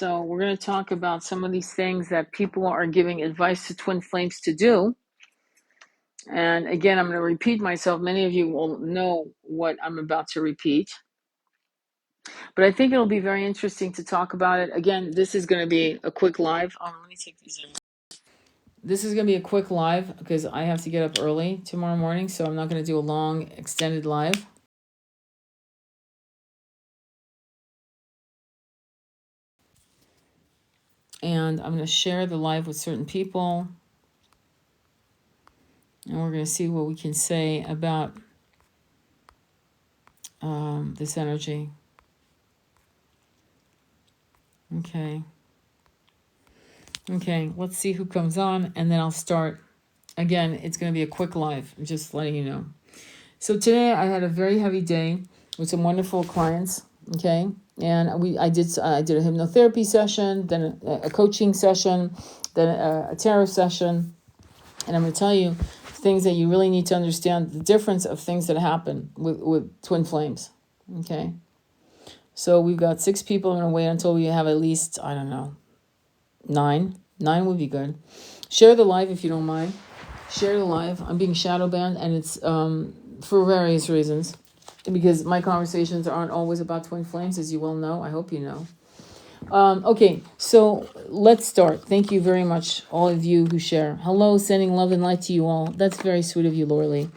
So we're going to talk about some of these things that people are giving advice to twin flames to do. And again, I'm going to repeat myself. Many of you will know what I'm about to repeat. But I think it'll be very interesting to talk about it. Again, this is going to be a quick live. Let me take these in. This is going to be a quick live because I have to get up early tomorrow morning. So I'm not going to do a long, extended live. And I'm going to share the live with certain people. And we're going to see what we can say about this energy. Okay, let's see who comes on, and then I'll start. Again, it's going to be a quick live. I'm just letting you know. So today I had a very heavy day with some wonderful clients, okay? And I did a hypnotherapy session, then a coaching session, then a tarot session. And I'm going to tell you things that you really need to understand, the difference of things that happen with twin flames, okay? So we've got 6 people. I'm going to wait until we have at least, I don't know, 9. 9 would be good. Share the live if you don't mind. Share the live. I'm being shadow banned, and it's for various reasons. Because my conversations aren't always about twin flames, as you well know. I hope you know. Okay, so let's start. Thank you very much, all of you who share. Hello, sending love and light to you all. That's very sweet of you, Lorley.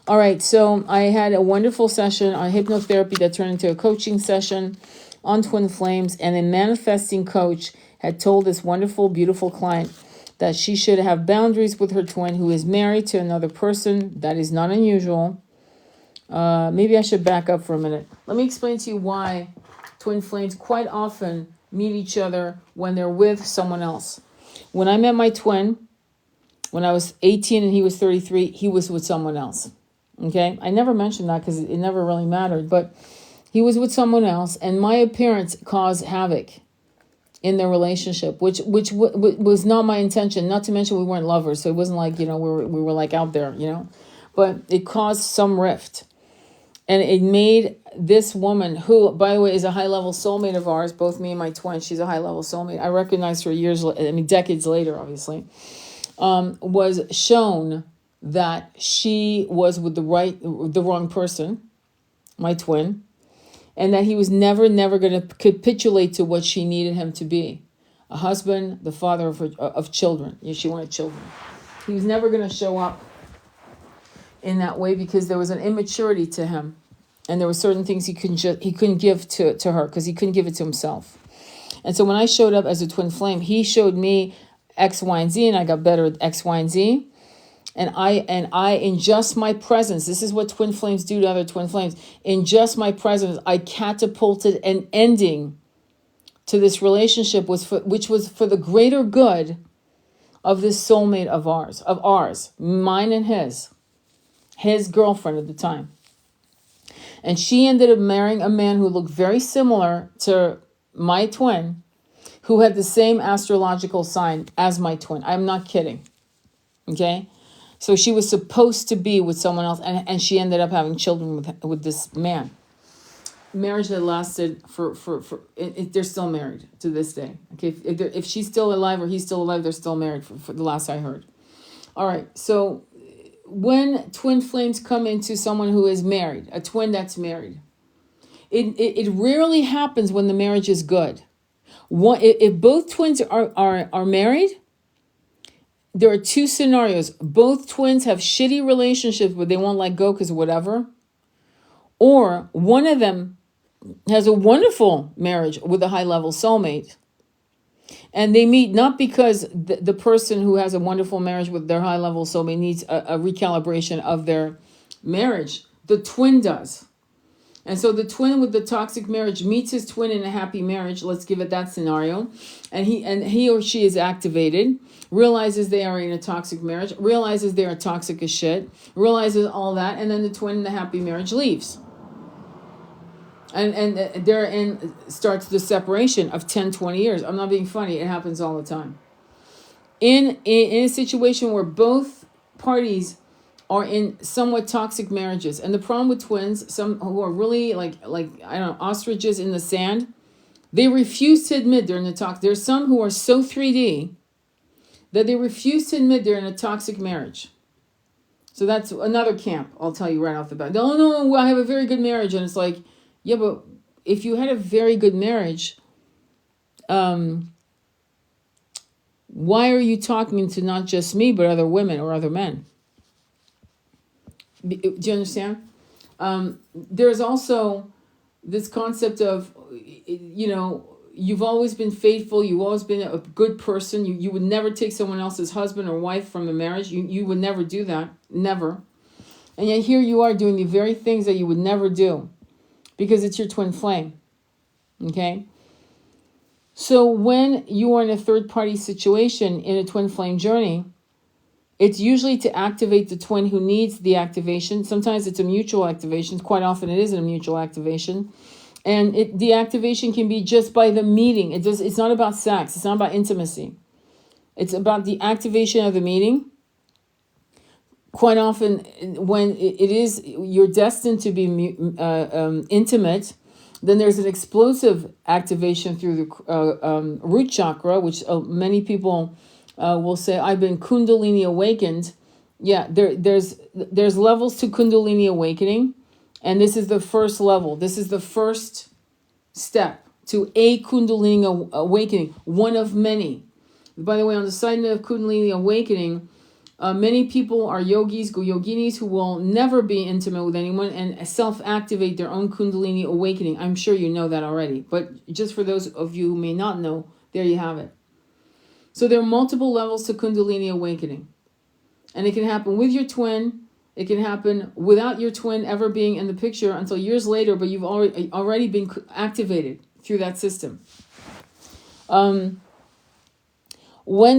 All right, so I had a wonderful session on hypnotherapy that turned into a coaching session on twin flames, and a manifesting coach had told this wonderful, beautiful client that she should have boundaries with her twin who is married to another person. That is not unusual. Maybe I should back up for a minute. Let me explain to you why twin flames quite often meet each other when they're with someone else. When I met my twin, when I was 18 and he was 33, he was with someone else. Okay? I never mentioned that because it never really mattered, but he was with someone else, and my appearance caused havoc in their relationship, which was not my intention. Not to mention we weren't lovers, so it wasn't like, we were like out there, but it caused some rift. And it made this woman, who, by the way, is a high-level soulmate of ours, both me and my twin, she's a high-level soulmate. I recognized her decades later, obviously, was shown that she was with the wrong person, my twin, and that he was never going to capitulate to what she needed him to be. A husband, the father of children. She wanted children. He was never going to show up in that way because there was an immaturity to him. And there were certain things he couldn't give to her because he couldn't give it to himself. And so when I showed up as a twin flame, he showed me X, Y, and Z, and I got better at X, Y, and Z. And I, in just my presence, this is what twin flames do to other twin flames. In just my presence, I catapulted an ending to this relationship, which was for the greater good of this soulmate of ours, mine and his girlfriend at the time. And she ended up marrying a man who looked very similar to my twin, who had the same astrological sign as my twin. I'm not kidding. Okay? So she was supposed to be with someone else, and she ended up having children with this man. Marriage that lasted they're still married to this day. Okay, if she's still alive or he's still alive, they're still married for the last I heard. All right, so when twin flames come into someone who is married, a twin that's married, it rarely happens when the marriage is good. If both twins are married, there are 2 scenarios. Both twins have shitty relationships where they won't let go because of whatever. Or one of them has a wonderful marriage with a high-level soulmate. And they meet not because the person who has a wonderful marriage with their high-level soulmate needs a recalibration of their marriage. The twin does. And so the twin with the toxic marriage meets his twin in a happy marriage. Let's give it that scenario. And he or she is activated, realizes they are in a toxic marriage, realizes they are toxic as shit, realizes all that, and then the twin in the happy marriage leaves. And therein starts the separation of 10, 20 years. I'm not being funny. It happens all the time. In a situation where both parties are in somewhat toxic marriages. And the problem with twins, some who are really like I don't know, ostriches in the sand, They refuse to admit they're in a toxic. There's some who are so 3D that they refuse to admit they're in a toxic marriage. So that's another camp, I'll tell you right off the bat. No, I have a very good marriage. And it's like, yeah, but if you had a very good marriage, why are you talking to not just me, but other women or other men? Do you understand? There's also this concept of, you've always been faithful. You've always been a good person. You would never take someone else's husband or wife from the marriage. You would never do that. Never. And yet here you are doing the very things that you would never do because it's your twin flame. Okay? So when you are in a third-party situation in a twin flame journey, it's usually to activate the twin who needs the activation. Sometimes it's a mutual activation. Quite often it isn't a mutual activation. And the activation can be just by the meeting. It's not about sex. It's not about intimacy. It's about the activation of the meeting. Quite often when it is, you're destined to be intimate, then there's an explosive activation through the root chakra, which many people will say, I've been Kundalini awakened. Yeah, there's levels to Kundalini awakening. And this is the first level. This is the first step to a Kundalini awakening, one of many. By the way, on the side note of Kundalini awakening, many people are yoginis who will never be intimate with anyone and self-activate their own Kundalini awakening. I'm sure you know that already. But just for those of you who may not know, there you have it. So there are multiple levels to Kundalini awakening. And it can happen with your twin. It can happen without your twin ever being in the picture until years later, but you've already been activated through that system. When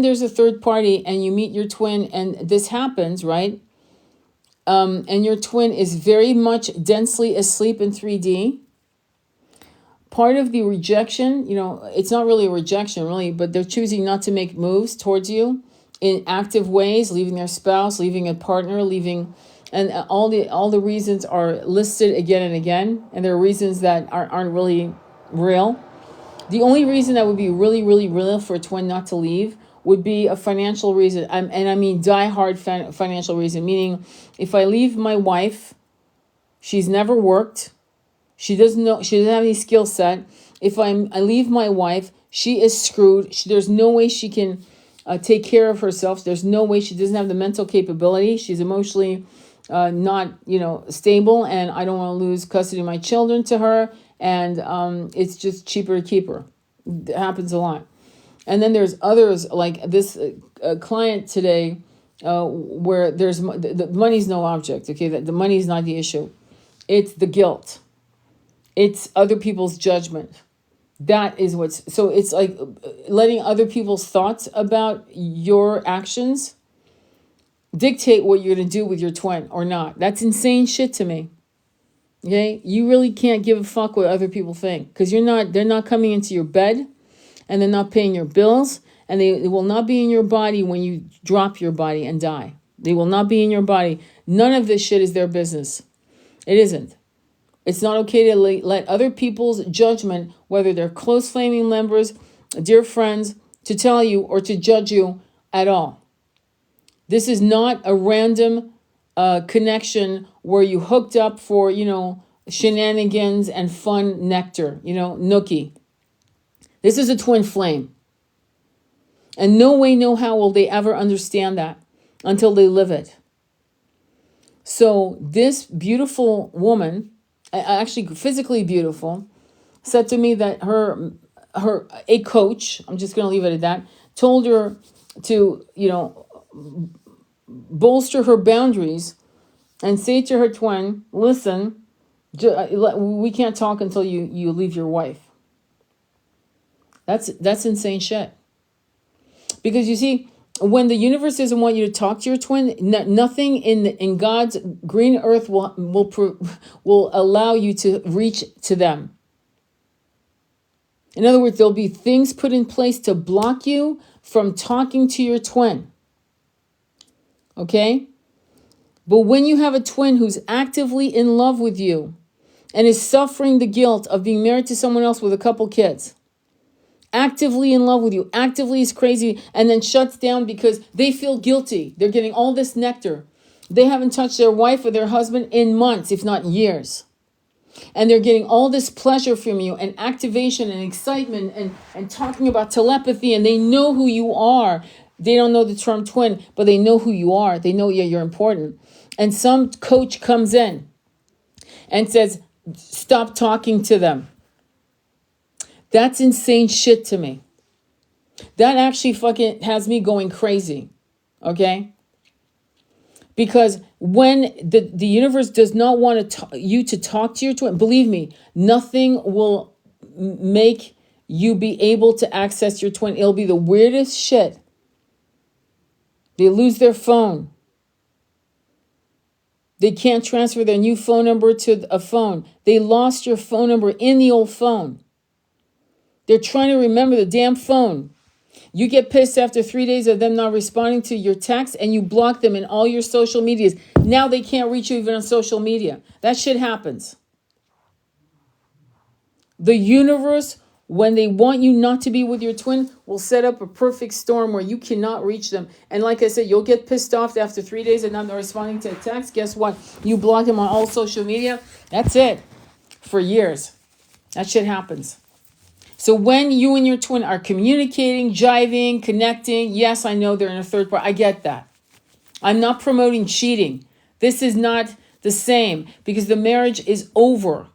there's a third party and you meet your twin and this happens, right? And your twin is very much densely asleep in 3D. Part of the rejection, it's not really a rejection, really, but they're choosing not to make moves towards you in active ways, leaving their spouse, leaving a partner, and all the reasons are listed again and again, and there are reasons that aren't really real. The only reason that would be really, really real for a twin not to leave would be a financial reason, and I mean die-hard financial reason, meaning if I leave my wife, she's never worked, she doesn't have any skill set. If I leave my wife, she is screwed. There's no way she can take care of herself. There's no way, she doesn't have the mental capability. She's emotionally not stable, and I don't want to lose custody of my children to her, and it's just cheaper to keep her. It happens a lot. And then there's others like this client today where the money's no object. Okay, the money's not the issue. It's the guilt. It's other people's judgment. That is so it's like letting other people's thoughts about your actions dictate what you're going to do with your twin or not. That's insane shit to me. Okay? You really can't give a fuck what other people think because they're not coming into your bed and they're not paying your bills and they will not be in your body when you drop your body and die. They will not be in your body. None of this shit is their business. It isn't. It's not okay to let other people's judgment, whether they're close flaming members, dear friends, to tell you or to judge you at all. This is not a random connection where you hooked up for, shenanigans and fun nectar, nookie. This is a twin flame. And no way, no how will they ever understand that until they live it. So this beautiful woman, actually physically beautiful, said to me that a coach, I'm just going to leave it at that, told her to, bolster her boundaries and say to her twin, listen, we can't talk until you leave your wife. That's insane shit. Because you see, when the universe doesn't want you to talk to your twin, nothing in God's green earth will allow you to reach to them. In other words, there'll be things put in place to block you from talking to your twin. Okay? But when you have a twin who's actively in love with you and is suffering the guilt of being married to someone else with a couple kids, actively in love with you, actively is crazy, and then shuts down because they feel guilty. They're getting all this nectar. They haven't touched their wife or their husband in months, if not years. And they're getting all this pleasure from you and activation and excitement and talking about telepathy, and they know who you are. They don't know the term twin, but they know who you are. They know, yeah, you're important. And some coach comes in and says, stop talking to them. That's insane shit to me. That actually fucking has me going crazy. Okay? Because when the universe does not want you to talk to your twin, believe me, nothing will make you be able to access your twin. It'll be the weirdest shit. They lose their phone. They can't transfer their new phone number to a phone. They lost your phone number in the old phone. They're trying to remember the damn phone. You get pissed after 3 days of them not responding to your text, and you block them in all your social medias. Now they can't reach you even on social media. That shit happens. The universe, when they want you not to be with your twin, will set up a perfect storm where you cannot reach them. And like I said, you'll get pissed off after 3 days of not responding to a text. Guess what? You block them on all social media. That's it. For years. That shit happens. So when you and your twin are communicating, jiving, connecting, yes, I know they're in a third party. I get that. I'm not promoting cheating. This is not the same because the marriage is over.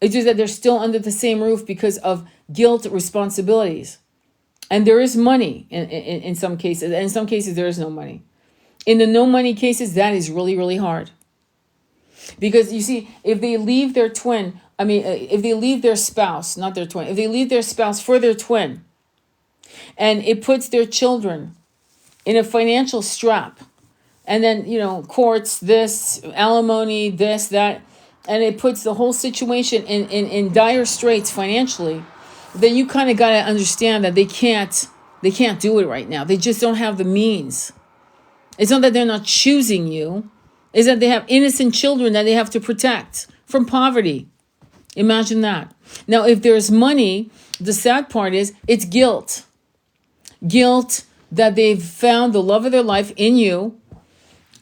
It's just that they're still under the same roof because of guilt, responsibilities. And there is money in some cases. And in some cases, there is no money. In the no money cases, that is really, really hard. Because you see, if they leave their twin, if they leave their spouse, not their twin, if they leave their spouse for their twin, and it puts their children in a financial strap, and then, courts, this, alimony, this, that, and it puts the whole situation in dire straits financially, then you kind of got to understand that they can't do it right now. They just don't have the means. It's not that they're not choosing you. It's that they have innocent children that they have to protect from poverty. Imagine that. Now, if there's money, the sad part is it's guilt. Guilt that they've found the love of their life in you.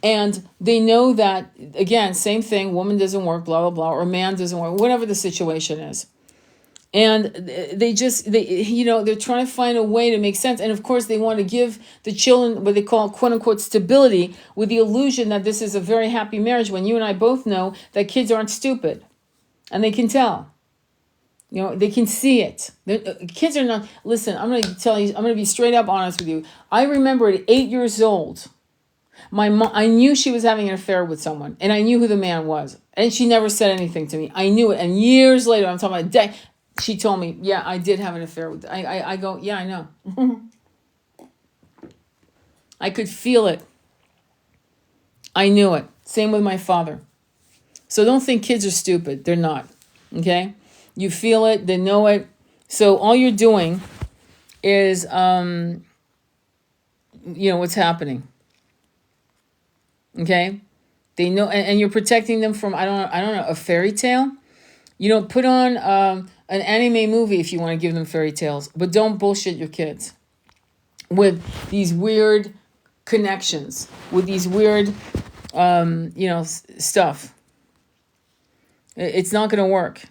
And they know that, again, same thing, woman doesn't work, blah, blah, blah, or man doesn't work, whatever the situation is. And they're trying to find a way to make sense. And of course, they want to give the children what they call, quote unquote, stability with the illusion that this is a very happy marriage, when you and I both know that kids aren't stupid. And they can tell. They can see it. Kids are not, listen, I'm going to tell you, I'm going to be straight up honest with you. I remember at 8 years old, my mom, I knew she was having an affair with someone, and I knew who the man was. And she never said anything to me. I knew it. And years later, I'm talking about a day, she told me, yeah, I did have an affair with, I go, yeah, I know. I could feel it. I knew it. Same with my father. So don't think kids are stupid. They're not. Okay? You feel it. They know it. So all you're doing is, what's happening. Okay? They know, and you're protecting them from, I don't know, a fairy tale. Put on an anime movie if you want to give them fairy tales, but don't bullshit your kids with these weird connections, with these weird, stuff. It's not going to work.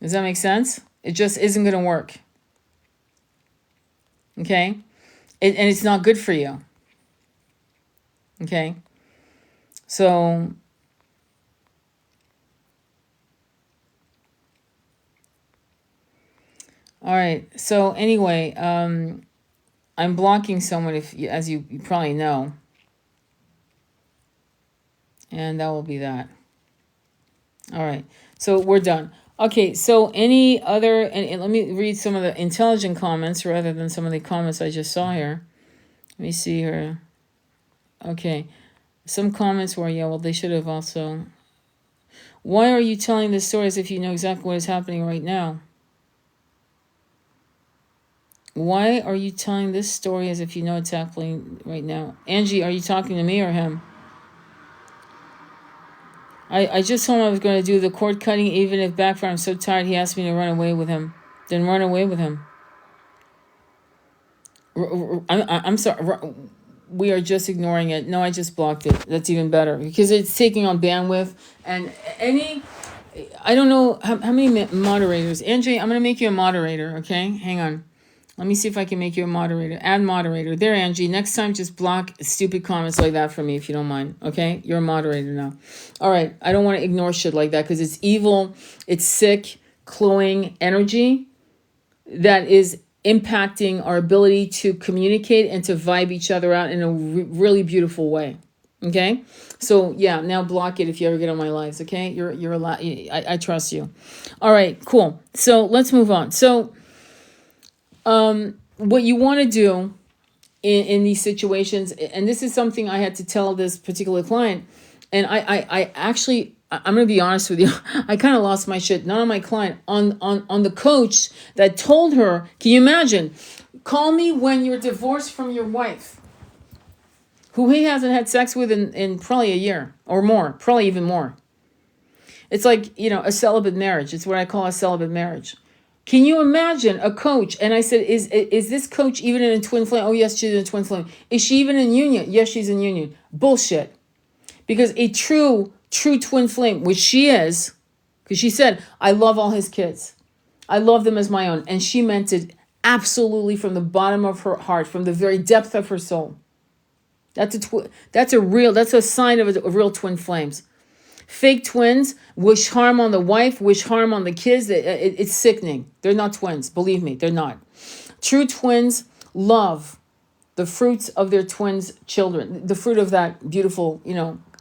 Does that make sense? It just isn't going to work. Okay? And it's not good for you. Okay? So, all right. So anyway, I'm blocking someone, as you probably know. And that will be that. All right. So we're done. Okay. So any other, and let me read some of the intelligent comments rather than some of the comments I just saw here. Let me see here. Okay. Some comments were, they should have also. Why are you telling this story as if you know exactly what is happening right now? Why are you telling this story as if you know what's happening right now? Angie, are you talking to me or him? I just told him I was going to do the cord cutting, even if backfire. I'm so tired. He asked me to run away with him. Then run away with him. I'm sorry. We are just ignoring it. No, I just blocked it. That's even better because it's taking on bandwidth. And I don't know how many moderators. Andre, I'm going to make you a moderator, okay? Hang on. Let me see if I can make you a moderator. Add moderator. There, Angie. Next time, just block stupid comments like that for me if you don't mind, okay? You're a moderator now. All right. I don't want to ignore shit like that because it's evil. It's sick, cloying energy that is impacting our ability to communicate and to vibe each other out in a really beautiful way. Okay, so yeah, now block it if you ever get on my lives. Okay, you're a lot. I trust you. All right, cool. So let's move on. So, what you want to do in these situations, and this is something I had to tell this particular client, and I actually. I'm going to be honest with you. I kind of lost my shit. Not on my client, on the coach that told her, can you imagine? Call me when you're divorced from your wife, who he hasn't had sex with in probably a year or more, probably even more. It's like, a celibate marriage. It's what I call a celibate marriage. Can you imagine a coach? And I said, is this coach even in a twin flame? Oh, yes, she's in a twin flame. Is she even in union? Yes, she's in union. Bullshit. Because a true twin flame, which she is, because she said, I love all his kids. I love them as my own. And she meant it absolutely from the bottom of her heart, from the very depth of her soul. That's a sign of a real twin flames. Fake twins wish harm on the wife, wish harm on the kids. It's sickening. They're not twins. Believe me, they're not. True twins love the fruits of their twins' children, the fruit of that beautiful,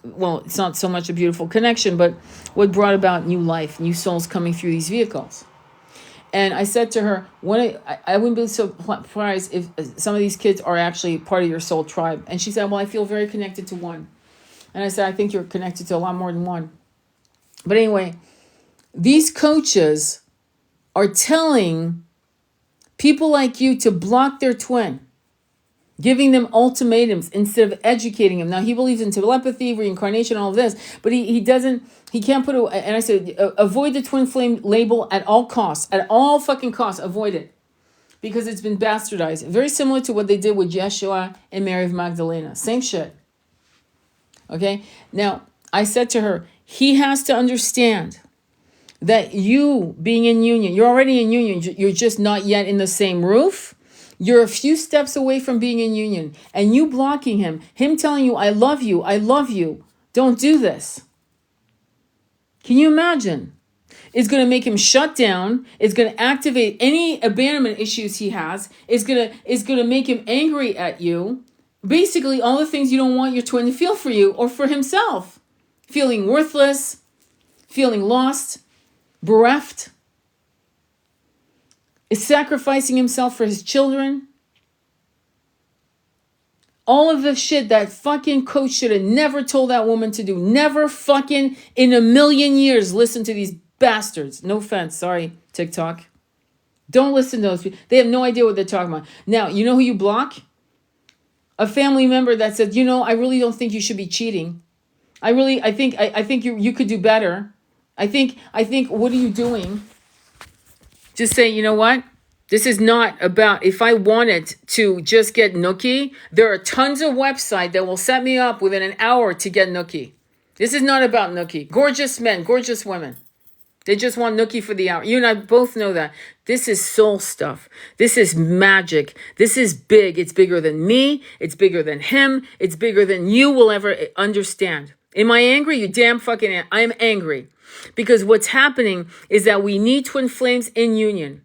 well, it's not so much a beautiful connection, but what brought about new life, new souls coming through these vehicles. And I said to her, I wouldn't be so surprised if some of these kids are actually part of your soul tribe. And she said, well, I feel very connected to one. And I said, I think you're connected to a lot more than one. But anyway, these coaches are telling people like you to block their twin, giving them ultimatums instead of educating them. Now, he believes in telepathy, reincarnation, all of this, but he can't put and I said, avoid the twin flame label at all costs, at all fucking costs, avoid it. Because it's been bastardized. Very similar to what they did with Yeshua and Mary of Magdalena. Same shit. Okay? Now, I said to her, he has to understand that you being in union, you're already in union, you're just not yet in the same roof. You're a few steps away from being in union, and you blocking him telling you, I love you, don't do this. Can you imagine? It's going to make him shut down. It's going to activate any abandonment issues he has. It's going to make him angry at you. Basically, all the things you don't want your twin to feel for you or for himself. Feeling worthless, feeling lost, bereft. Is sacrificing himself for his children. All of the shit that fucking coach should have never told that woman to do. Never fucking in a million years listen to these bastards. No offense. Sorry, TikTok. Don't listen to those people. They have no idea what they're talking about. Now, you know who you block? A family member that said, I really don't think you should be cheating. I think you could do better. I think, what are you doing? Just say, you know what? This is not about, if I wanted to just get nookie, there are tons of websites that will set me up within an hour to get nookie. This is not about nookie. Gorgeous men, gorgeous women. They just want nookie for the hour. You and I both know that. This is soul stuff. This is magic. This is big. It's bigger than me. It's bigger than him. It's bigger than you will ever understand. Am I angry? You damn fucking I am angry. Because what's happening is that we need twin flames in union.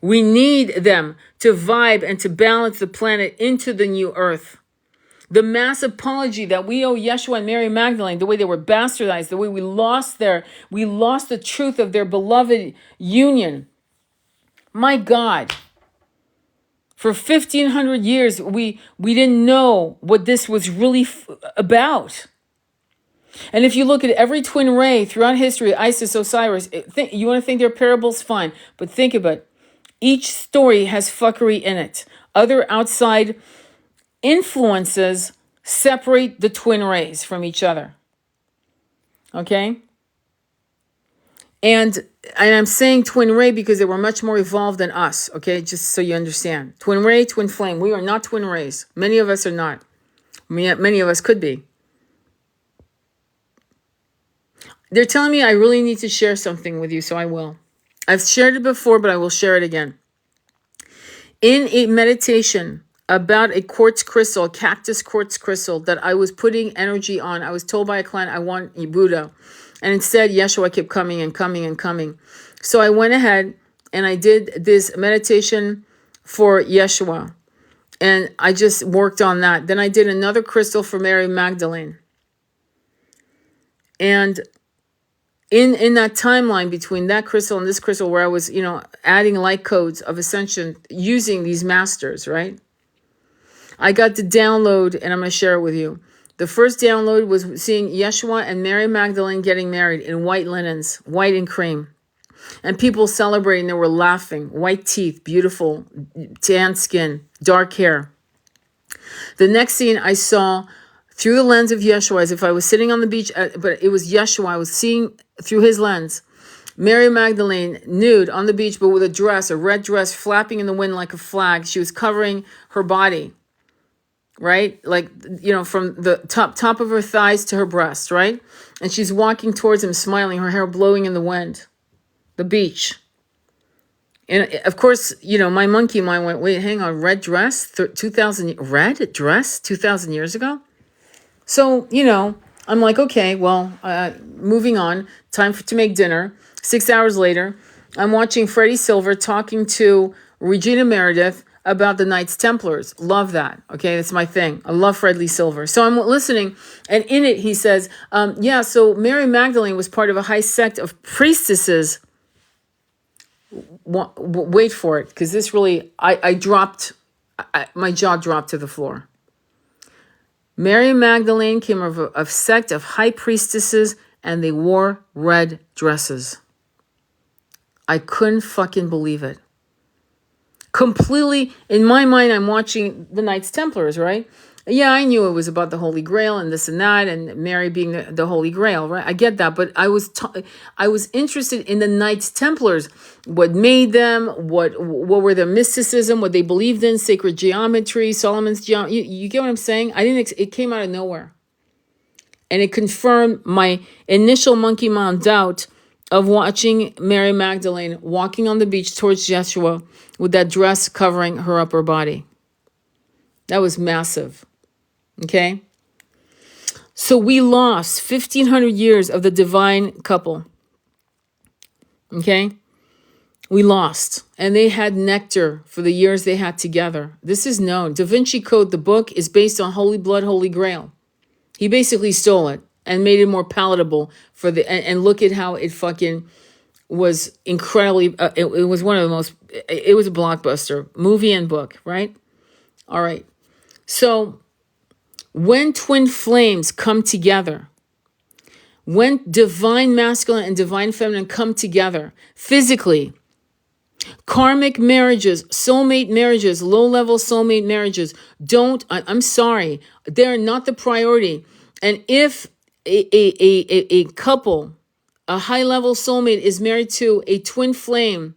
We need them to vibe and to balance the planet into the new earth. The mass apology that we owe Yeshua and Mary Magdalene, the way they were bastardized, the way we lost the truth of their beloved union. My God. For 1,500 years, we didn't know what this was really about. And if you look at every twin ray throughout history, Isis, Osiris, you want to think they're parables? Fine. But think about it. Each story has fuckery in it. Other outside influences separate the twin rays from each other. Okay? And I'm saying twin ray because they were much more evolved than us, okay? Just so you understand. Twin ray, twin flame. We are not twin rays. Many of us are not. Many of us could be. They're telling me I really need to share something with you, so I will. I've shared it before, but I will share it again. In a meditation about a quartz crystal, a cactus quartz crystal that I was putting energy on, I was told by a client, I want a Buddha. And instead, Yeshua kept coming and coming and coming. So I went ahead and I did this meditation for Yeshua. And I just worked on that. Then I did another crystal for Mary Magdalene. And in that timeline between that crystal and this crystal where I was, adding light codes of ascension using these masters, right? I got the download and I'm going to share it with you. The first download was seeing Yeshua and Mary Magdalene getting married in white linens, white and cream. And people celebrating, they were laughing. White teeth, beautiful, tan skin, dark hair. The next scene I saw through the lens of Yeshua, as if I was sitting on the beach, but it was Yeshua. I was seeing through his lens. Mary Magdalene, nude on the beach, but with a red dress, flapping in the wind like a flag. She was covering her body, right? Like, from the top of her thighs to her breast, right? And she's walking towards him, smiling, her hair blowing in the wind. The beach. And of course, my monkey mind went, wait, hang on, red dress? 2,000 years ago? So, I'm like, okay, well, moving on. Time to make dinner. 6 hours later, I'm watching Freddie Silver talking to Regina Meredith about the Knights Templars. Love that. Okay, that's my thing. I love Fred Lee Silver. So I'm listening, and in it he says, so Mary Magdalene was part of a high sect of priestesses. Wait for it, because this really, I dropped, my jaw dropped to the floor. Mary Magdalene came of a sect of high priestesses, and they wore red dresses. I couldn't fucking believe it. Completely, in my mind, I'm watching the Knights Templars, right? Yeah, I knew it was about the Holy Grail and this and that, and Mary being the Holy Grail, right? I get that, but I was interested in the Knights Templars, what made them, what were their mysticism, what they believed in, sacred geometry, Solomon's geometry. You get what I'm saying? It came out of nowhere, and it confirmed my initial monkey mind doubt of watching Mary Magdalene walking on the beach towards Yeshua with that dress covering her upper body. That was massive. Okay? So we lost 1,500 years of the divine couple. Okay? We lost. And they had nectar for the years they had together. This is known. Da Vinci Code, the book, is based on Holy Blood, Holy Grail. He basically stole it and made it more palatable for and look at how it fucking was incredibly, it was one of the most, it was a blockbuster movie and book, right? All right. So when twin flames come together, when divine masculine and divine feminine come together physically, karmic marriages, soulmate marriages, low-level soulmate marriages, I'm sorry, they're not the priority. And if a couple, a high-level soulmate is married to a twin flame,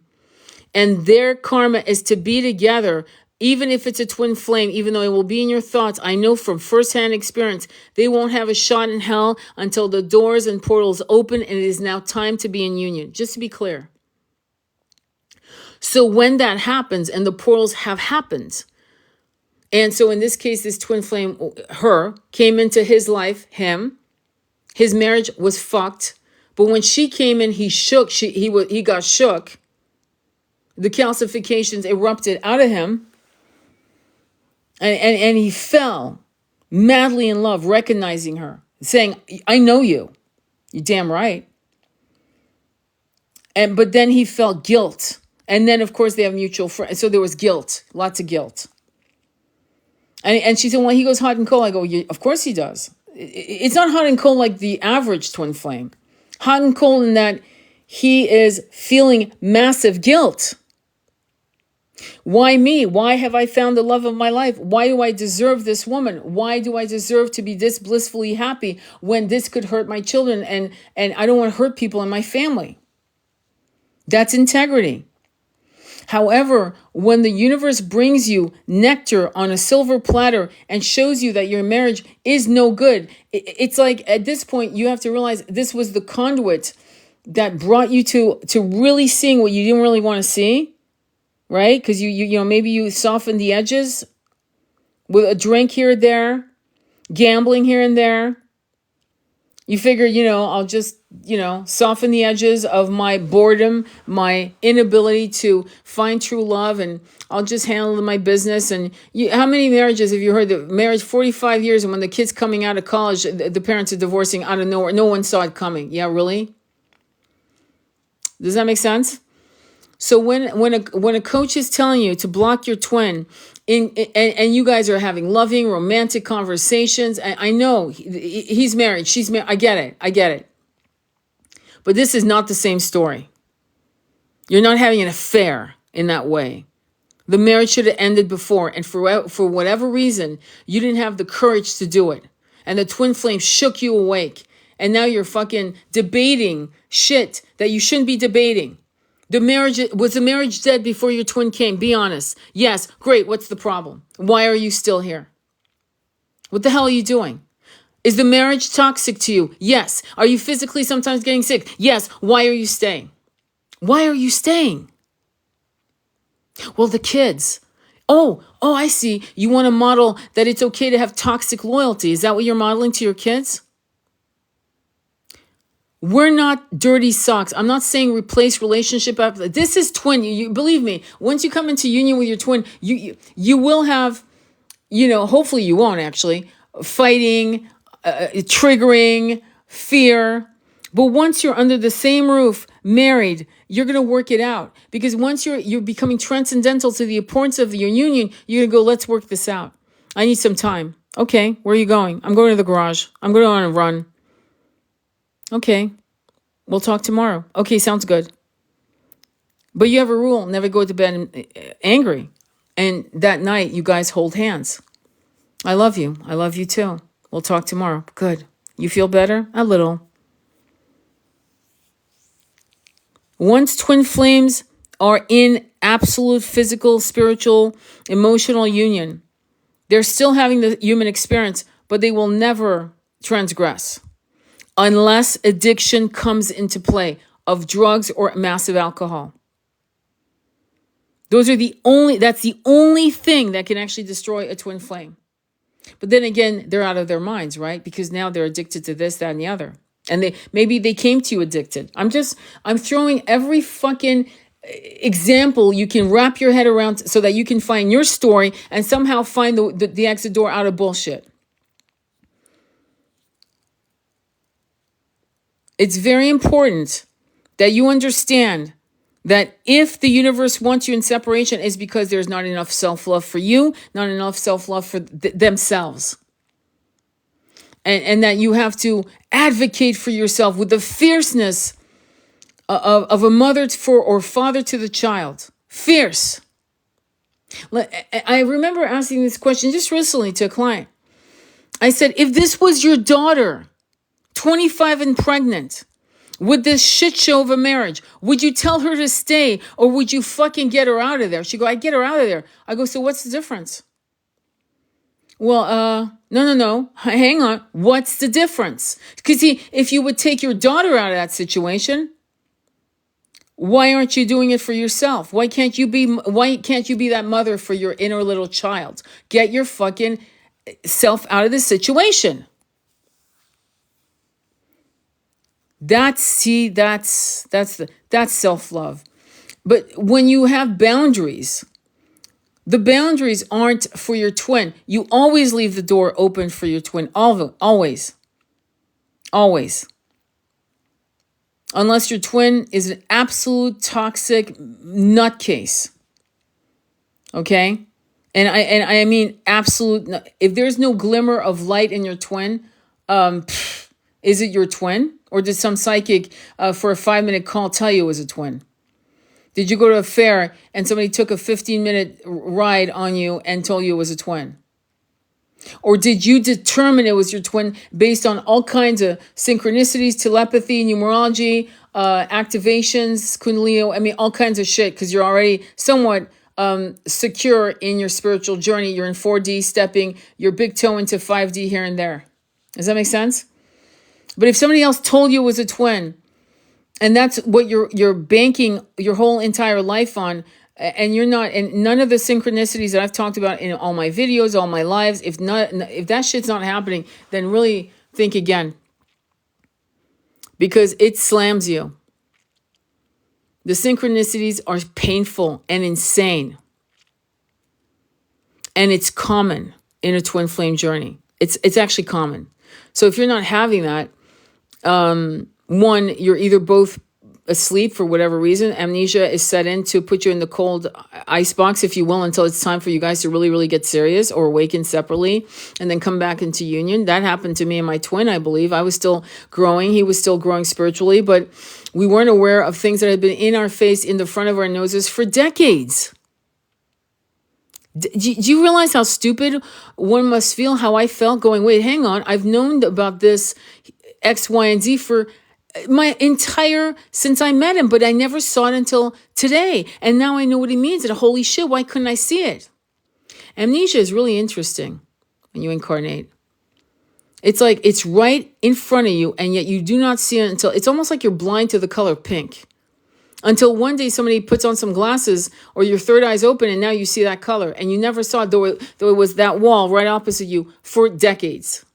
and their karma is to be together, even if it's a twin flame, even though it will be in your thoughts, I know from firsthand experience, they won't have a shot in hell until the doors and portals open and it is now time to be in union. Just to be clear. So when that happens, and the portals have happened, and so in this case, this twin flame, her, came into his life, him, his marriage was fucked. But when she came in, he shook, he got shook. The calcifications erupted out of him. And he fell madly in love, recognizing her, saying, I know you. You're damn right. But then he felt guilt. And then, of course, they have mutual friends. So there was guilt, lots of guilt. And she said, well, he goes hot and cold. I go, yeah, of course he does. It's not hot and cold like the average twin flame. Hot and cold in that he is feeling massive guilt. Why me? Why have I found the love of my life? Why do I deserve this woman? Why do I deserve to be this blissfully happy when this could hurt my children? And I don't want to hurt people in my family. That's integrity. However, when the universe brings you nectar on a silver platter and shows you that your marriage is no good, it's like at this point you have to realize this was the conduit that brought you to really seeing what you didn't really want to see, right? Because you know, maybe you softened the edges with a drink here and there, gambling here and there. You figure, you know, I'll just, you know, soften the edges of my boredom, my inability to find true love, and I'll just handle my business. And how many marriages have you heard that marriage 45 years, and when the kid's coming out of college, the parents are divorcing out of nowhere. No one saw it coming. Yeah, really? Does that make sense? So when a coach is telling you to block your twin, and you guys are having loving, romantic conversations, I know he's married, she's married. I get it. But this is not the same story. You're not having an affair in that way. The marriage should have ended before, and for whatever reason, you didn't have the courage to do it. And the twin flame shook you awake. And now you're fucking debating shit that you shouldn't be debating. Was the marriage dead before your twin came? Be honest. Yes. Great. What's the problem? Why are you still here? What the hell are you doing? Is the marriage toxic to you? Yes. Are you physically sometimes getting sick? Yes. Why are you staying? Why are you staying? Well, the kids. Oh, I see. You want to model that it's okay to have toxic loyalty. Is that what you're modeling to your kids? We're not dirty socks. I'm not saying replace relationship after. This is twin. You believe me. Once you come into union with your twin, you will have, you know, hopefully you won't actually, fighting, triggering, fear. But once you're under the same roof, married, you're going to work it out. Because once you're becoming transcendental to the importance of your union, you're going to go, let's work this out. I need some time. Okay, where are you going? I'm going to the garage. I'm going on a run. Okay, we'll talk tomorrow. Okay, sounds good. But you have a rule, never go to bed angry. And that night, you guys hold hands. I love you. I love you too. We'll talk tomorrow. Good. You feel better? A little. Once twin flames are in absolute physical, spiritual, emotional union, they're still having the human experience, but they will never transgress. Unless addiction comes into play of drugs or massive alcohol. That's the only thing that can actually destroy a twin flame. But then again, they're out of their minds, right? Because now they're addicted to this, that, and the other. And maybe they came to you addicted. I'm throwing every fucking example you can wrap your head around so that you can find your story and somehow find the exit door out of bullshit. It's very important that you understand that if the universe wants you in separation, it's because there's not enough self-love for you, not enough self-love for themselves. And that you have to advocate for yourself with the fierceness of a mother or father to the child. Fierce. I remember asking this question just recently to a client. I said, if this was your daughter, 25 and pregnant, with this shit show of a marriage, would you tell her to stay or would you fucking get her out of there? She go, I'd get her out of there. I go, so what's the difference? Well, no. Hang on. What's the difference? Because if you would take your daughter out of that situation, why aren't you doing it for yourself? Why can't you be that mother for your inner little child? Get your fucking self out of this situation. That's self-love. But when you have boundaries, the boundaries aren't for your twin. You always leave the door open for your twin. Always. Unless your twin is an absolute toxic nutcase. Okay? And I mean absolute. If there's no glimmer of light in your twin, is it your twin? Or did some psychic for a 5-minute call tell you it was a twin? Did you go to a fair and somebody took a 15-minute ride on you and told you it was a twin? Or did you determine it was your twin based on all kinds of synchronicities, telepathy, numerology, activations, kundalini, I mean, all kinds of shit, because you're already somewhat secure in your spiritual journey. You're in 4D, stepping your big toe into 5D here and there. Does that make sense? But if somebody else told you it was a twin, and that's what you're banking your whole entire life on, and you're not, and none of the synchronicities that I've talked about in all my videos, all my lives, if that shit's not happening, then really think again, because it slams you. The synchronicities are painful and insane, and it's common in a twin flame journey. It's actually common. So if you're not having that, one, you're either both asleep for whatever reason. Amnesia is set in to put you in the cold ice box, if you will, until it's time for you guys to really, really get serious or awaken separately and then come back into union. That happened to me and my twin, I believe. I was still growing. He was still growing spiritually, but we weren't aware of things that had been in our face, in the front of our noses for decades. Do you realize how stupid one must feel? How I felt going, wait, hang on. I've known about this X, Y, and Z for since I met him, but I never saw it until today. And now I know what he means. And holy shit, why couldn't I see it? Amnesia is really interesting when you incarnate. It's like it's right in front of you, and yet you do not see it until it's almost like you're blind to the color pink. Until one day somebody puts on some glasses or your third eye's open and now you see that color. And you never saw it, though it was that wall right opposite you for decades.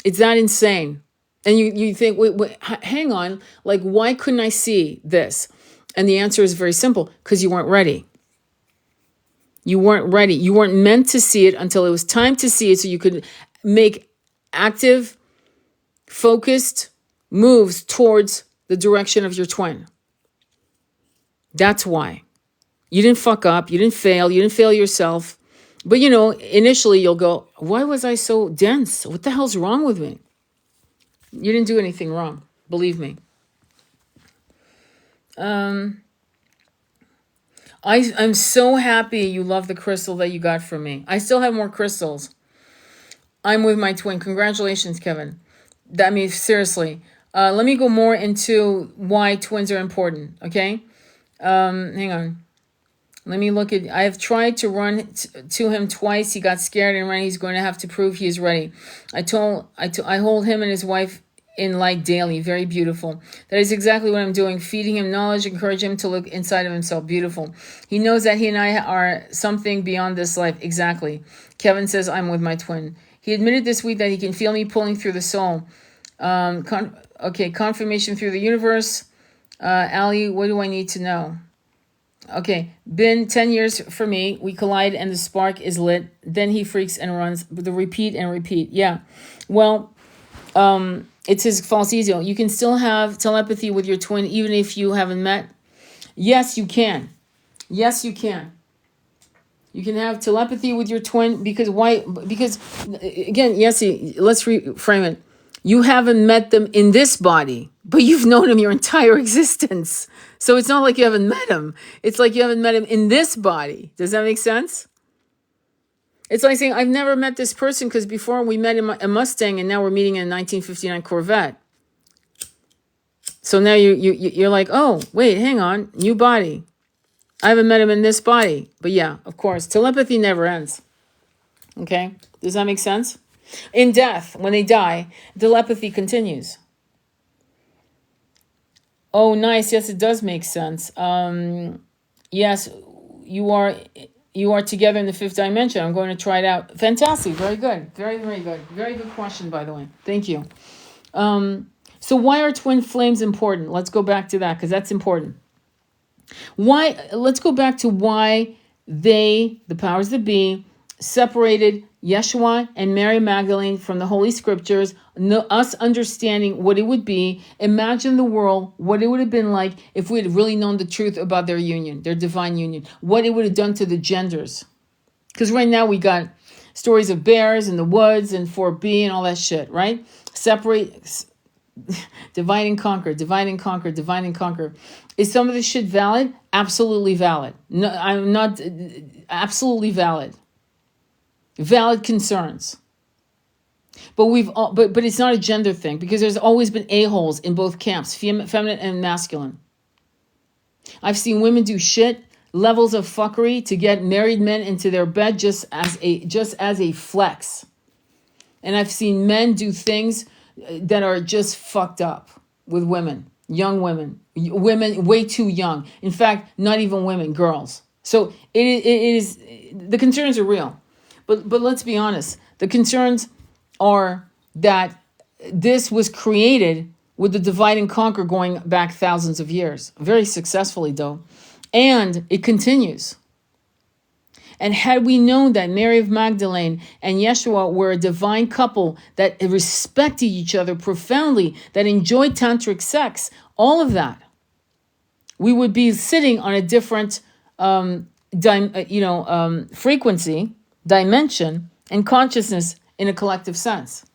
It's that insane. And you think, wait, hang on, like, why couldn't I see this? And the answer is very simple, because you weren't ready. You weren't ready. You weren't meant to see it until it was time to see it so you could make active, focused moves towards the direction of your twin. That's why. You didn't fuck up. You didn't fail. You didn't fail yourself. But, initially you'll go, why was I so dense? What the hell's wrong with me? You didn't do anything wrong. Believe me. I'm so happy you love the crystal that you got from me. I still have more crystals. I'm with my twin. Congratulations, Kevin. That means, seriously. Let me go more into why twins are important, okay? Hang on. Let me look at, I have tried to run to him twice. He got scared and ran. He's going to have to prove he is ready. I hold him and his wife in light daily. Very beautiful. That is exactly what I'm doing. Feeding him knowledge, encourage him to look inside of himself. Beautiful. He knows that he and I are something beyond this life. Exactly. Kevin says, I'm with my twin. He admitted this week that he can feel me pulling through the soul. Confirmation through the universe. Ali, what do I need to know? Okay, been 10 years for me. We collide and the spark is lit. Then he freaks and runs. The repeat and repeat. Yeah. Well, it's his false ego. You can still have telepathy with your twin even if you haven't met. Yes, you can. Yes, you can. You can have telepathy with your twin because why? Because, again, yes, let's reframe it. You haven't met them in this body, but you've known him your entire existence. So it's not like you haven't met him. It's like you haven't met him in this body. Does that make sense? It's like saying, I've never met this person because before we met in a Mustang and now we're meeting in a 1959 Corvette. So now you're like, oh, wait, hang on, new body. I haven't met him in this body. But yeah, of course, telepathy never ends. Okay? Does that make sense? In death, when they die, telepathy continues. Oh, nice. Yes, it does make sense. Yes, you are together in the fifth dimension. I'm going to try it out. Fantastic. Very good. Very, very good. Very good question, by the way. Thank you. So why are twin flames important? Let's go back to that because that's important. Let's go back to why the powers that be, separated Yeshua and Mary Magdalene from the Holy Scriptures, us understanding what it would be. Imagine the world, what it would have been like if we had really known the truth about their union, their divine union, what it would have done to the genders. Because right now we got stories of bears in the woods and 4B and all that shit, right? Separate, divide and conquer, divide and conquer, divide and conquer. Is some of this shit valid? Absolutely valid. No, I'm not, absolutely valid. Valid concerns. But but it's not a gender thing, because there's always been a-holes in both camps, feminine and masculine. I've seen women do shit levels of fuckery to get married men into their bed just as a flex. And I've seen men do things that are just fucked up with women, young women way too young. In fact, not even women, girls. So it is the concerns are real. But let's be honest. The concerns are that this was created with the divide and conquer going back thousands of years. Very successfully, though. And it continues. And had we known that Mary of Magdalene and Yeshua were a divine couple that respected each other profoundly, that enjoyed tantric sex, all of that, we would be sitting on a different frequency, dimension, and consciousness in a collective sense.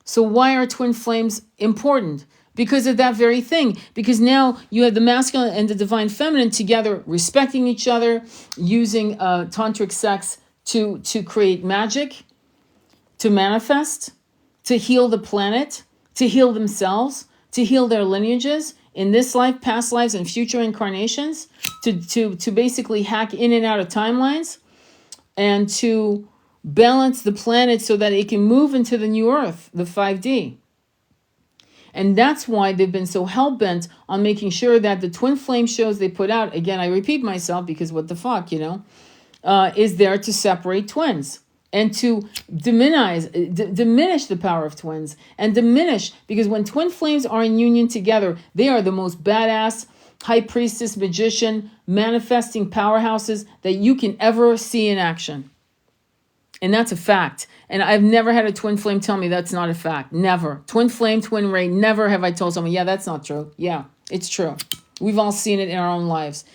So why are twin flames important? Because of that very thing. Because now you have the masculine and the divine feminine together, respecting each other, using tantric sex to create magic, to manifest, to heal the planet, to heal themselves, to heal their lineages in this life, past lives, and future incarnations, to basically hack in and out of timelines, and to balance the planet so that it can move into the new earth, the 5D. And that's why they've been so hell-bent on making sure that the twin flame shows they put out, again, I repeat myself because what the fuck, is there to separate twins and to diminish the power of twins, and because when twin flames are in union together, they are the most badass high priestess, magician, manifesting powerhouses that you can ever see in action. And that's a fact. And I've never had a twin flame tell me that's not a fact. Never. Twin flame, twin ray, never have I told someone, yeah, that's not true. Yeah, it's true. We've all seen it in our own lives.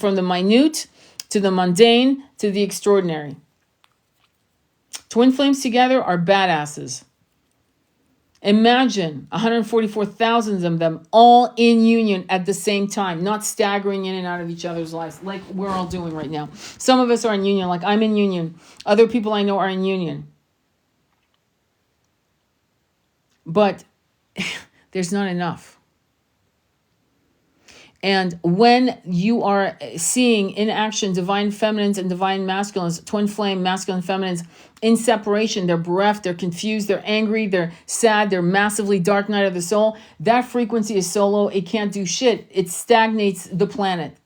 From the minute to the mundane to the extraordinary. Twin flames together are badasses. Imagine 144,000 of them all in union at the same time, not staggering in and out of each other's lives like we're all doing right now. Some of us are in union, like I'm in union. Other people I know are in union. But there's not enough. And when you are seeing in action divine feminines and divine masculines, twin flame masculine feminines in separation, they're bereft, they're confused, they're angry, they're sad, they're massively dark night of the soul, that frequency is so low, it can't do shit. It stagnates the planet.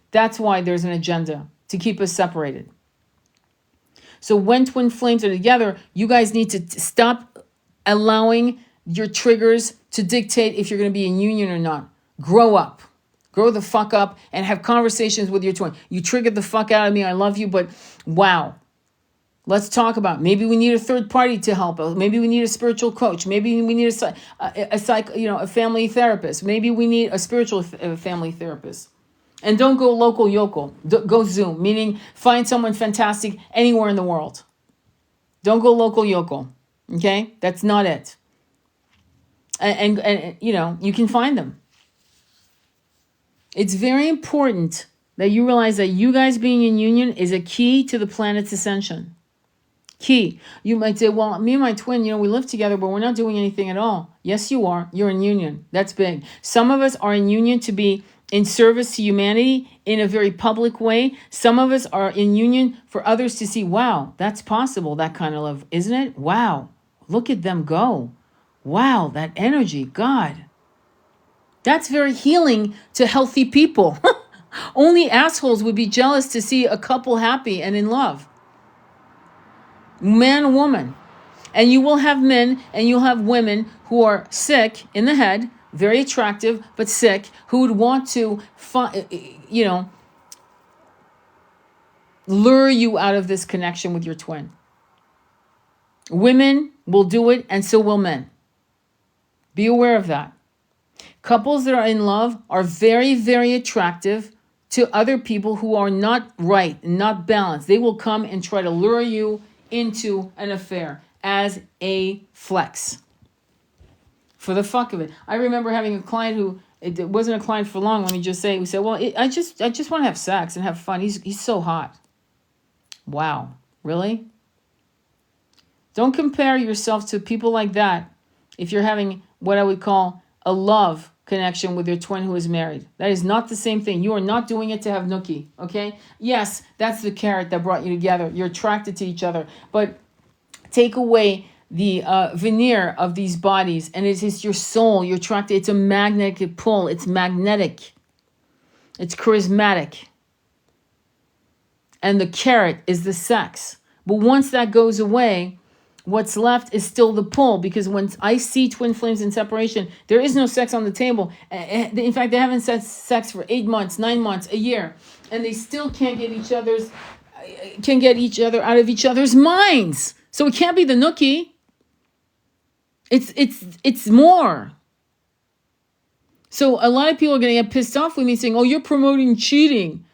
That's why there's an agenda to keep us separated. So when twin flames are together, you guys need to stop allowing your triggers to dictate if you're going to be in union or not. Grow up. Grow the fuck up and have conversations with your twin. You triggered the fuck out of me. I love you, but wow. Let's talk about it. Maybe we need a third party to help us. Maybe we need a spiritual coach. Maybe we need a family therapist. Maybe we need a spiritual family therapist. And don't go local yokel. Go Zoom, meaning find someone fantastic anywhere in the world. Don't go local yokel. Okay? That's not it. And you can find them. It's very important that you realize that you guys being in union is a key to the planet's ascension. Key. You might say, well, me and my twin, we live together, but we're not doing anything at all. Yes, you are. You're in union. That's big. Some of us are in union to be in service to humanity in a very public way. Some of us are in union for others to see, wow, that's possible, that kind of love, isn't it? Wow, look at them go. Wow, that energy, God. That's very healing to healthy people. Only assholes would be jealous to see a couple happy and in love. Man and woman. And you will have men and you'll have women who are sick in the head, very attractive, but sick, who would want to, lure you out of this connection with your twin. Women will do it, and so will men. Be aware of that. Couples that are in love are very, very attractive to other people who are not right, not balanced. They will come and try to lure you into an affair as a flex. For the fuck of it. I remember having a client who, it wasn't a client for long, let me just say, we said, well, I just want to have sex and have fun. He's so hot. Wow. Really? Don't compare yourself to people like that if you're having what I would call a love connection with your twin who is married. That is not the same thing. You are not doing it to have nookie, okay? Yes, that's the carrot that brought you together. You're attracted to each other. But take away the veneer of these bodies, and it is your soul. You're attracted. It's a magnetic pull. It's magnetic. It's charismatic. And the carrot is the sex. But once that goes away, what's left is still the pull, because when I see twin flames in separation, there is no sex on the table. In fact, they haven't had sex for 8 months, 9 months, a year, and they still can't get each other out of each other's minds. So it can't be the nookie. It's more. So a lot of people are going to get pissed off with me saying, "Oh, you're promoting cheating."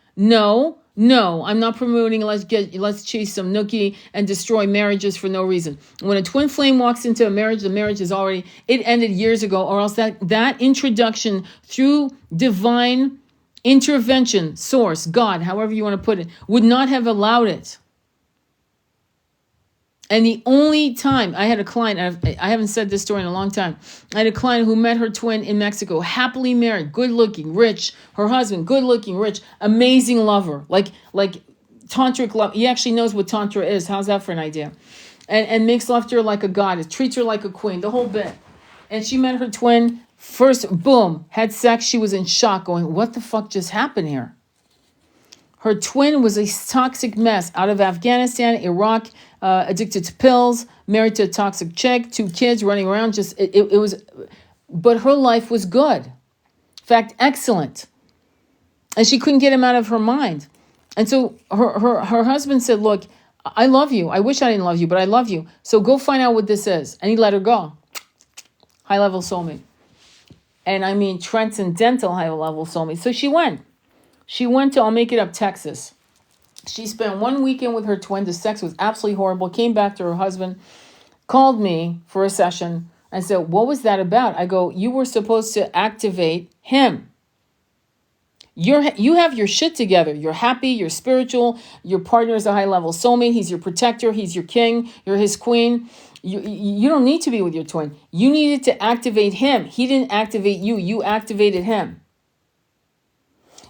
No, I'm not promoting let's chase some nookie and destroy marriages for no reason. When a twin flame walks into a marriage, the marriage is already, it ended years ago, or else that introduction through divine intervention, source, God, however you want to put it, would not have allowed it. And the only time I had a client, I haven't said this story in a long time. I had a client who met her twin in Mexico, happily married, good looking, rich. Her husband, good looking, rich, amazing lover, like tantric love. He actually knows what tantra is. How's that for an idea? And makes love to her like a goddess, treats her like a queen, the whole bit. And she met her twin, first, boom, had sex. She was in shock, going, "What the fuck just happened here?" Her twin was a toxic mess out of Afghanistan, Iraq, addicted to pills, married to a toxic chick, 2 kids running around. Just it was, but her life was good. In fact, excellent. And she couldn't get him out of her mind. And so her husband said, "Look, I love you. I wish I didn't love you, but I love you. So go find out what this is." And he let her go. High level soulmate. And I mean transcendental high level soulmate. So she went. She went to, I'll make it up, Texas. She spent 1 weekend with her twin. The sex was absolutely horrible. Came back to her husband, called me for a session, and said, "What was that about?" I go, "You were supposed to activate him. You have your shit together. You're happy. You're spiritual. Your partner is a high-level soulmate. He's your protector. He's your king. You're his queen. You don't need to be with your twin. You needed to activate him. He didn't activate you. You activated him.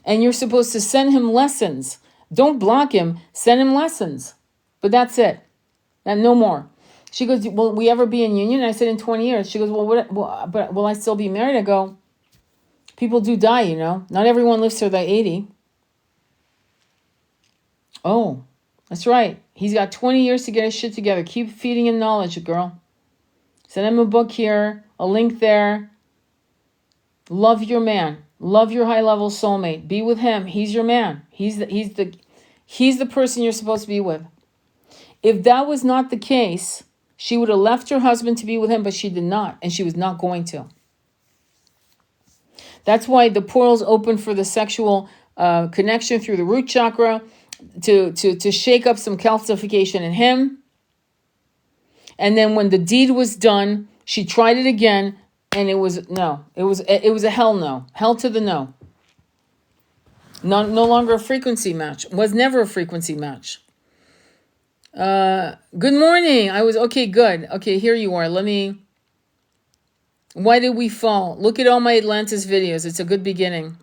And you're supposed to send him lessons. Don't block him. Send him lessons. But that's it. And no more." She goes, "Will we ever be in union?" I said, "In 20 years. She goes, but will I still be married?" I go, "People do die, you know. Not everyone lives till they're 80. "Oh, that's right. He's got 20 years to get his shit together. Keep feeding him knowledge, girl. Send him a book here, a link there. Love your man. Love your high-level soulmate. Be with him. He's your man. He's the person you're supposed to be with." If that was not the case, she would have left her husband to be with him, but she did not, and she was not going to. That's why the portal's open for the sexual connection through the root chakra to shake up some calcification in him. And then when the deed was done, she tried it again, and it was no. It was a hell no. Hell to the no. No longer a frequency match. Was never a frequency match. Good morning. I was okay. Good. Okay, here you are. Why did we fall? Look at all my Atlantis videos. It's a good beginning.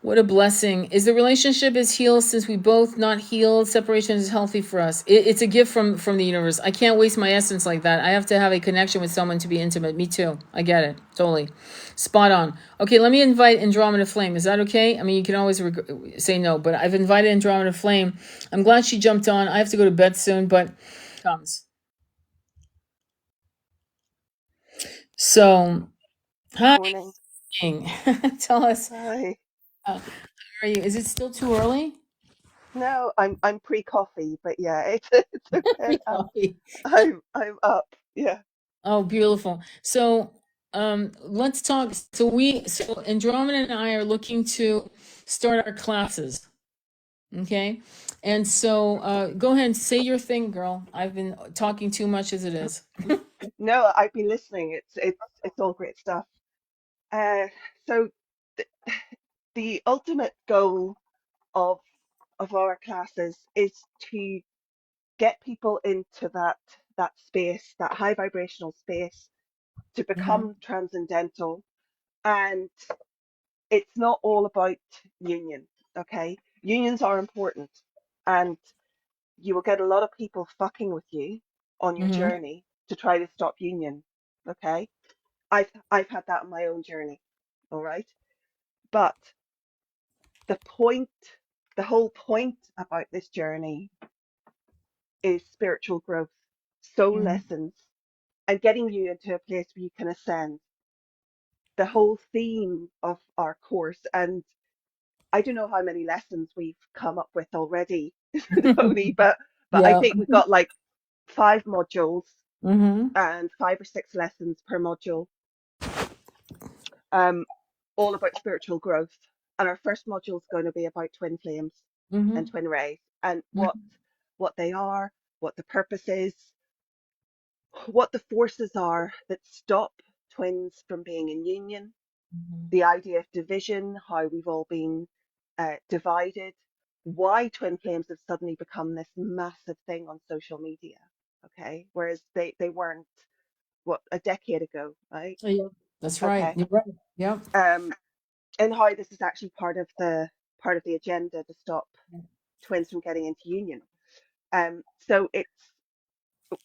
What a blessing. Is the relationship is healed since we both not healed? Separation is healthy for us. It's a gift from the universe. I can't waste my essence like that. I have to have a connection with someone to be intimate. Me too. I get it. Totally. Spot on. Okay, let me invite andromedaflame. Is that okay? I mean, you can always say no, but I've invited andromedaflame. I'm glad she jumped on. I have to go to bed soon, but comes. So, hi. Morning. Tell us, Hi. how are you? Is it still too early? No, I'm pre-coffee, but yeah, it's okay. Pre-coffee. I'm up. Yeah. Oh, beautiful. So, let's talk. So Andromeda and I are looking to start our classes. Okay. And so, go ahead and say your thing, girl. I've been talking too much as it is. No, I've been listening. It's all great stuff. Uh, so the, the ultimate goal of of our classes is to get people into that that space, that high vibrational space, to Mm-hmm. become transcendental. And it's not all about union, okay? Unions are important, and you will get a lot of people fucking with you on your Mm-hmm. journey to try to stop union, okay? I've had that in my own journey, all right? But the point, the whole point about this journey is spiritual growth, soul Mm-hmm. lessons, and getting you into a place where you can ascend. The whole theme of our course, and I don't know how many lessons we've come up with already, Tony, but I Yeah. think we've got like 5 modules Mm-hmm. and 5 or 6 lessons per module, um, all about spiritual growth. And our first module is going to be about twin flames and Mm-hmm. twin rays, and Mm-hmm. what they are, what the purpose is, what the forces are that stop twins from being in union, the idea of division, how we've all been divided, why twin flames have suddenly become this massive thing on social media, okay? Whereas they weren't, what, a decade ago, right? Oh, yeah. That's right. Okay. You're right. Yep. Um, and how this is actually part of the agenda to stop twins from getting into union. So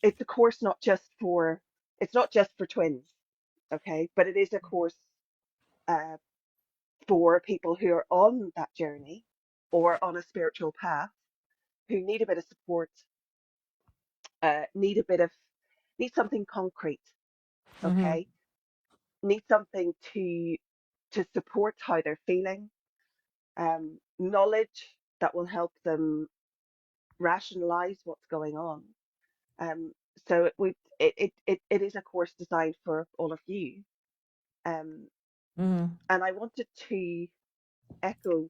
it's a course it's not just for twins, okay? But it is a course uh, for people who are on that journey or on a spiritual path who need a bit of support, need a bit of need something concrete, Mm-hmm. okay? Need something to support how they're feeling, knowledge that will help them rationalize what's going on. Um, so it is a course designed for all of you. Um, Mm-hmm. and I wanted to echo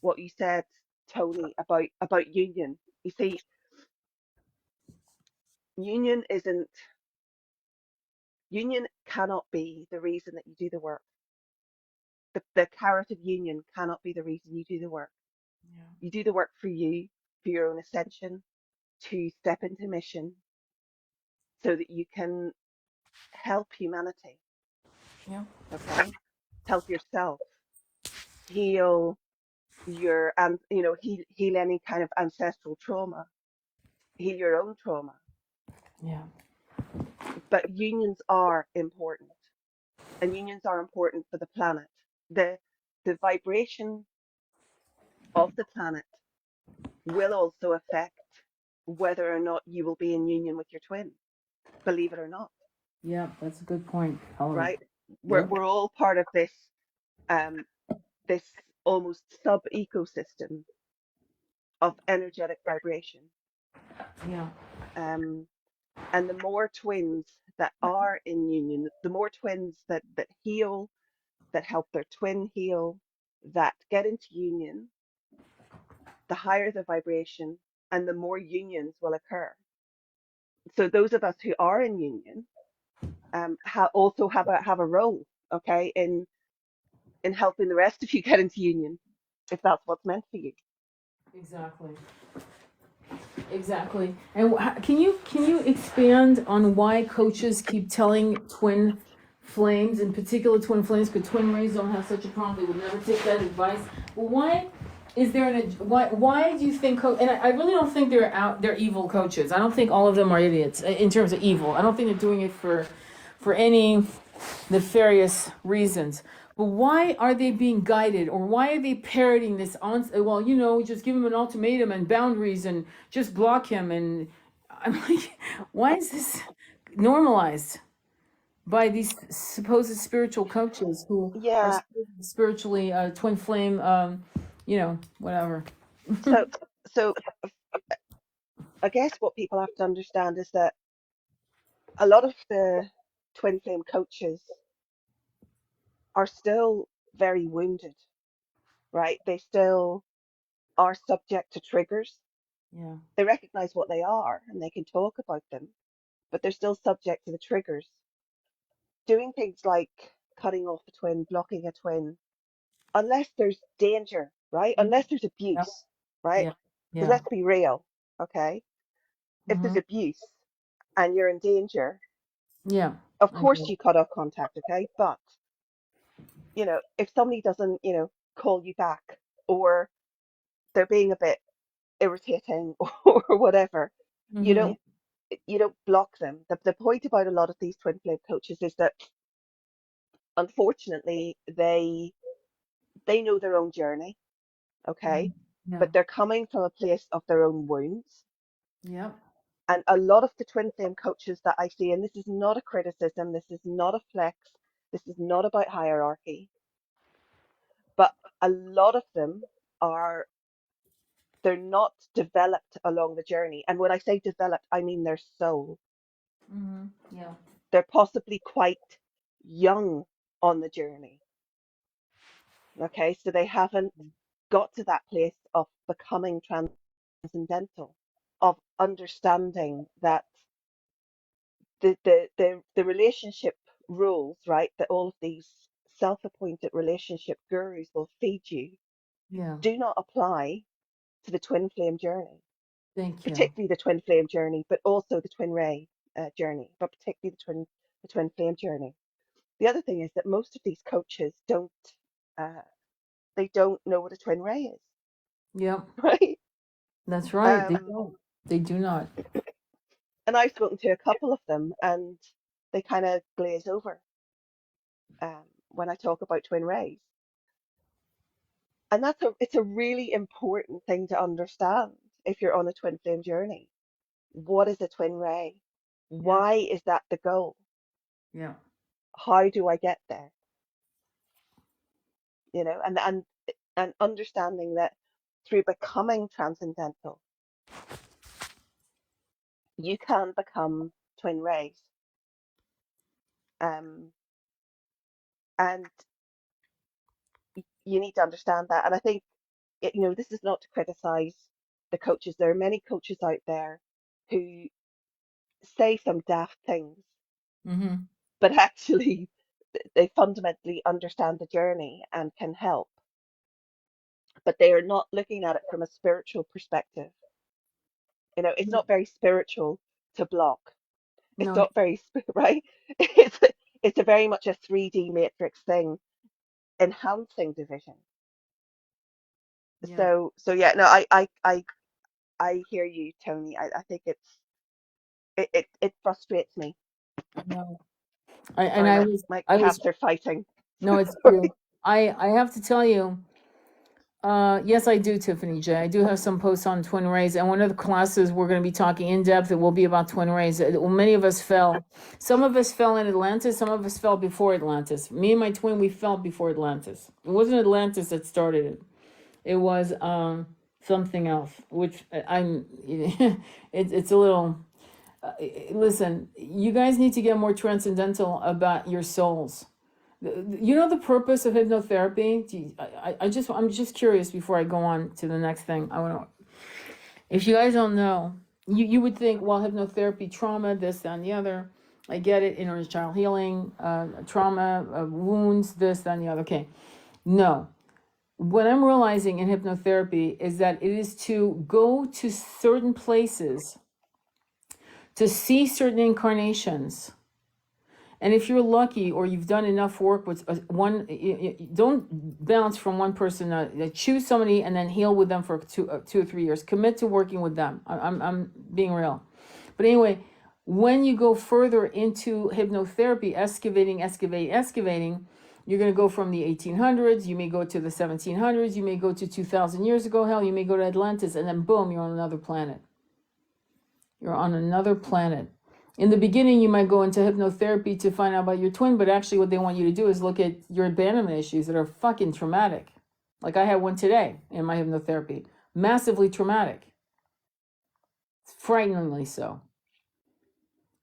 what you said, Tony, about union. You see, union isn't union cannot be the reason that you do the work. The carrot of union cannot be the reason you do the work. Yeah. You do the work for you, for your own ascension, to step into mission so that you can help humanity, Yeah. okay? Help yourself, heal and heal any kind of ancestral trauma, heal your own trauma. Yeah. But unions are important, and unions are important for the planet. The vibration of the planet will also affect whether or not you will be in union with your twin, believe it or not, Yeah. That's a good point, Helen. right? we're, Yep. we're all part of um this almost sub ecosystem of energetic vibration. Yeah. um and the more twins that are in union, the more twins that heal, that help their twin heal, that get into union, the higher the vibration and the more unions will occur. So those of us who are in union also have a role, okay, in helping the rest of you get into union, if that's what's meant for you. Exactly. Exactly. And can you expand on why coaches keep telling twin flames, in particular twin flames, because twin rays don't have such a problem. They would never take that advice. Well, why is there why do you think and I really don't think they're evil coaches. I don't think all of them are idiots in terms of evil. I don't think they're doing it for any nefarious reasons. But why are they being guided, or why are they parroting this on? Well, just give him an ultimatum and boundaries, and just block him. And I'm like, why is this normalized by these supposed spiritual coaches who are Yeah. spiritually twin flame, whatever. So so I guess what people have to understand is that a lot of the twin flame coaches are still very wounded, right? They still are subject to triggers. Yeah. They recognize what they are and they can talk about them, but they're still subject to the triggers. Doing things like cutting off a twin, blocking a twin, unless there's danger, right? Unless there's Yep. abuse, right? Yeah. Because Yeah. let's be real, okay? If there's Mm-hmm. abuse, and you're in danger, Yeah. of I get course it. you cut off contact, okay? But, if somebody doesn't, call you back, or they're being a bit irritating or whatever, you Mm-hmm. don't you don't block them. The point about a lot of these twin flame coaches is that unfortunately they know their own journey, okay? Yeah. But they're coming from a place of their own wounds. Yep. And a lot of the twin flame coaches that I see, and this is not a criticism, this is not a flex, this is not about hierarchy, but a lot of them are, they're not developed along the journey. And when I say developed, I mean their soul. Mm-hmm. Yeah. They're possibly quite young on the journey. Okay, so they haven't got to that place of becoming transcendental, of understanding that the relationship rules, right, that all of these self-appointed relationship gurus will feed you, Yeah. do not apply to the twin flame journey, Thank you. particularly the twin flame journey, but also the twin ray journey, but particularly the twin flame journey. The other thing is that most of these coaches uh, don't know what a twin ray is, Yep. right? That's right. They Um, don't. They do not. and I've spoken to a couple of them, and they kind of glaze over when I talk about twin rays. And it's a really important thing to understand if you're on a twin flame journey. What is a twin ray? Yeah. Why is that the goal? Yeah. How do I get there? And understanding that through becoming transcendental, you can become twin rays. Um, and you need to understand that. And I think this is not to criticize the coaches. There are many coaches out there who say some daft things, Mm-hmm. but actually they fundamentally understand the journey and can help. But they are not looking at it from a spiritual perspective. It's not very spiritual to block. It's No. not very, right? It's it's a very much a 3D matrix thing, enhancing division. Yeah. So yeah, no, I hear you, Tony. I think it frustrates me. I know. I and Sorry, I my was. my I was. cats are fighting. No, it's true. Sorry. I have to tell you. Yes, I do, Tiffany J. I do have some posts on twin rays, and one of the classes we're going to be talking in depth. It will be about twin rays. Well, many of us fell. Some of us fell in Atlantis. Some of us fell before Atlantis. Me and my twin, we fell before Atlantis. It wasn't Atlantis that started it. It was something else, which I'm. It's a little. Listen, you guys need to get more transcendental about your souls. You know the purpose of hypnotherapy? I'm just curious before I go on to the next thing. I want to, if you guys don't know, you would think, well, hypnotherapy, trauma, this, that, and the other. I get it, inner child healing, trauma, wounds, this, that, and the other. Okay. No. What I'm realizing in hypnotherapy is that it is to go to certain places, to see certain incarnations. And if you're lucky or you've done enough work with one, don't bounce from one person. Choose somebody and then heal with them for 2 or 3 years. Commit to working with them. I'm being real. But anyway, when you go further into hypnotherapy, excavating, you're going to go from the 1800s. You may go to the 1700s. You may go to 2000 years ago. Hell, you may go to Atlantis, and then boom, you're on another planet. You're on another planet. In the beginning, you might go into hypnotherapy to find out about your twin, but actually, what they want you to do is look at your abandonment issues that are fucking traumatic. Like I had one today in my hypnotherapy, massively traumatic, frighteningly so.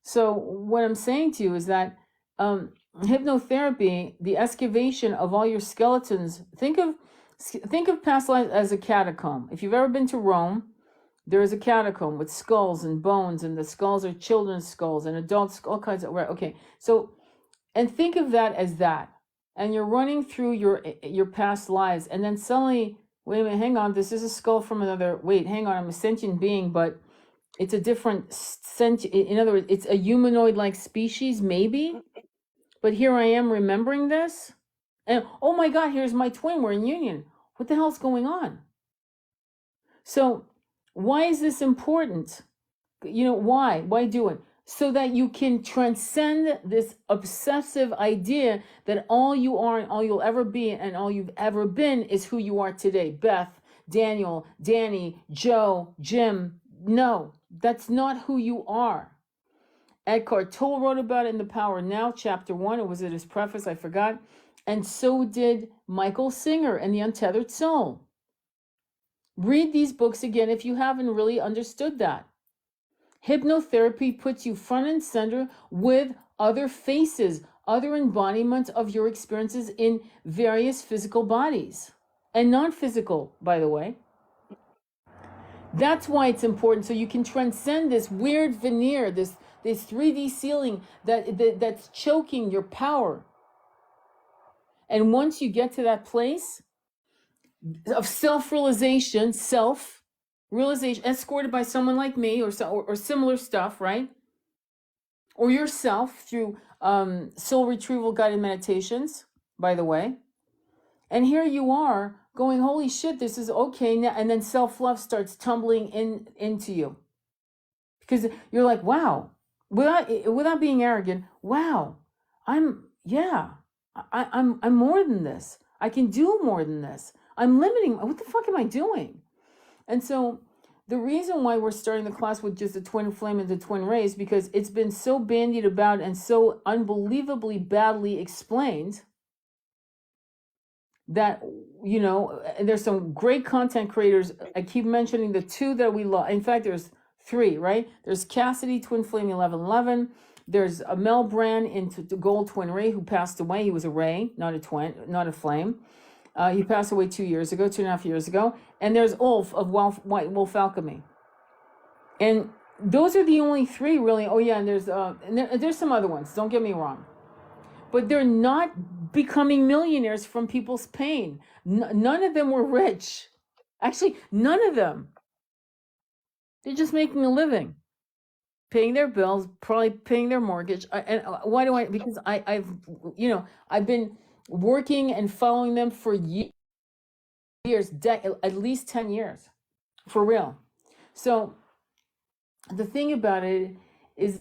So, what I'm saying to you is that hypnotherapy, the excavation of all your skeletons, think of past life as a catacomb. If you've ever been to Rome, there is a catacomb with skulls and bones, and the skulls are children's skulls and adults, all kinds of, right? Okay, so, and think of that as that, and you're running through your past lives, and then suddenly, wait a minute, hang on, this is a skull from another. Wait, hang on, I'm a sentient being, but It's a different scent. In other words, it's a humanoid like species, maybe. But here I am remembering this. And oh my God, here's my twin. We're in union. What the hell's going on? So, why is this important? Why do it? So that you can transcend this obsessive idea that all you are and all you'll ever be and all you've ever been is who you are today. Beth, Daniel, Danny, Joe, Jim. No, that's not who you are. Eckhart Tolle wrote about it in The Power Now, chapter 1. It was in his preface, I forgot. And so did Michael Singer in The Untethered Soul. Read these books again if you haven't really understood that. Hypnotherapy puts you front and center with other faces, other embodiments of your experiences in various physical bodies and non-physical, by the way. That's why it's important, so you can transcend this weird veneer, this 3D ceiling that's choking your power. And once you get to that place of self-realization, escorted by someone like me or similar stuff, right? Or yourself through soul retrieval guided meditations, by the way. And here you are going, holy shit, this is okay now. And then self-love starts tumbling into you. Because you're like, wow, without being arrogant, wow, I'm more than this. I can do more than this. I'm limiting. What the fuck am I doing? And so the reason why we're starting the class with just the twin flame and the twin rays, because it's been so bandied about and so unbelievably badly explained that, there's some great content creators. I keep mentioning the two that we love. In fact, there's three, right? There's Cassidy, Twin Flame 1111. There's a Mel Brand into the Gold Twin Ray, who passed away. He was a ray, not a twin, not a flame. He passed away 2.5 years ago. And there's Ulf of White Wolf Alchemy. And those are the only three, really. Oh, yeah, and there's some other ones. Don't get me wrong. But they're not becoming millionaires from people's pain. None of them were rich. Actually, none of them. They're just making a living, paying their bills, probably paying their mortgage. And why do I? Because I've been working and following them for years, at least 10 years, for real. So the thing about it is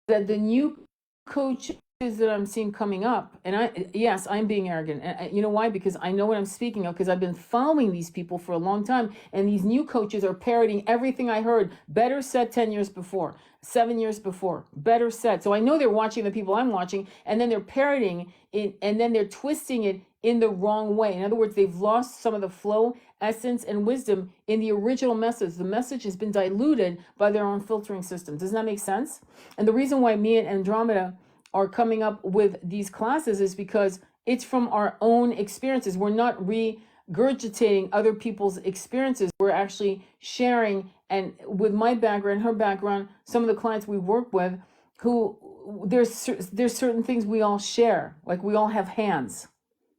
that the new coaches that I'm seeing coming up, and I'm being arrogant. And you know why? Because I know what I'm speaking of, because I've been following these people for a long time, and these new coaches are parroting everything I heard. Better said 10 years before, 7 years before, better said. So I know they're watching the people I'm watching, and then they're parroting it, and then they're twisting it in the wrong way. In other words, they've lost some of the flow, essence, and wisdom in the original message. The message has been diluted by their own filtering system. Does that make sense? And the reason why me and Andromeda are coming up with these classes is because it's from our own experiences. We're not regurgitating other people's experiences. We're actually sharing, and with my background, her background, some of the clients we work with, who there's certain things we all share, like we all have hands.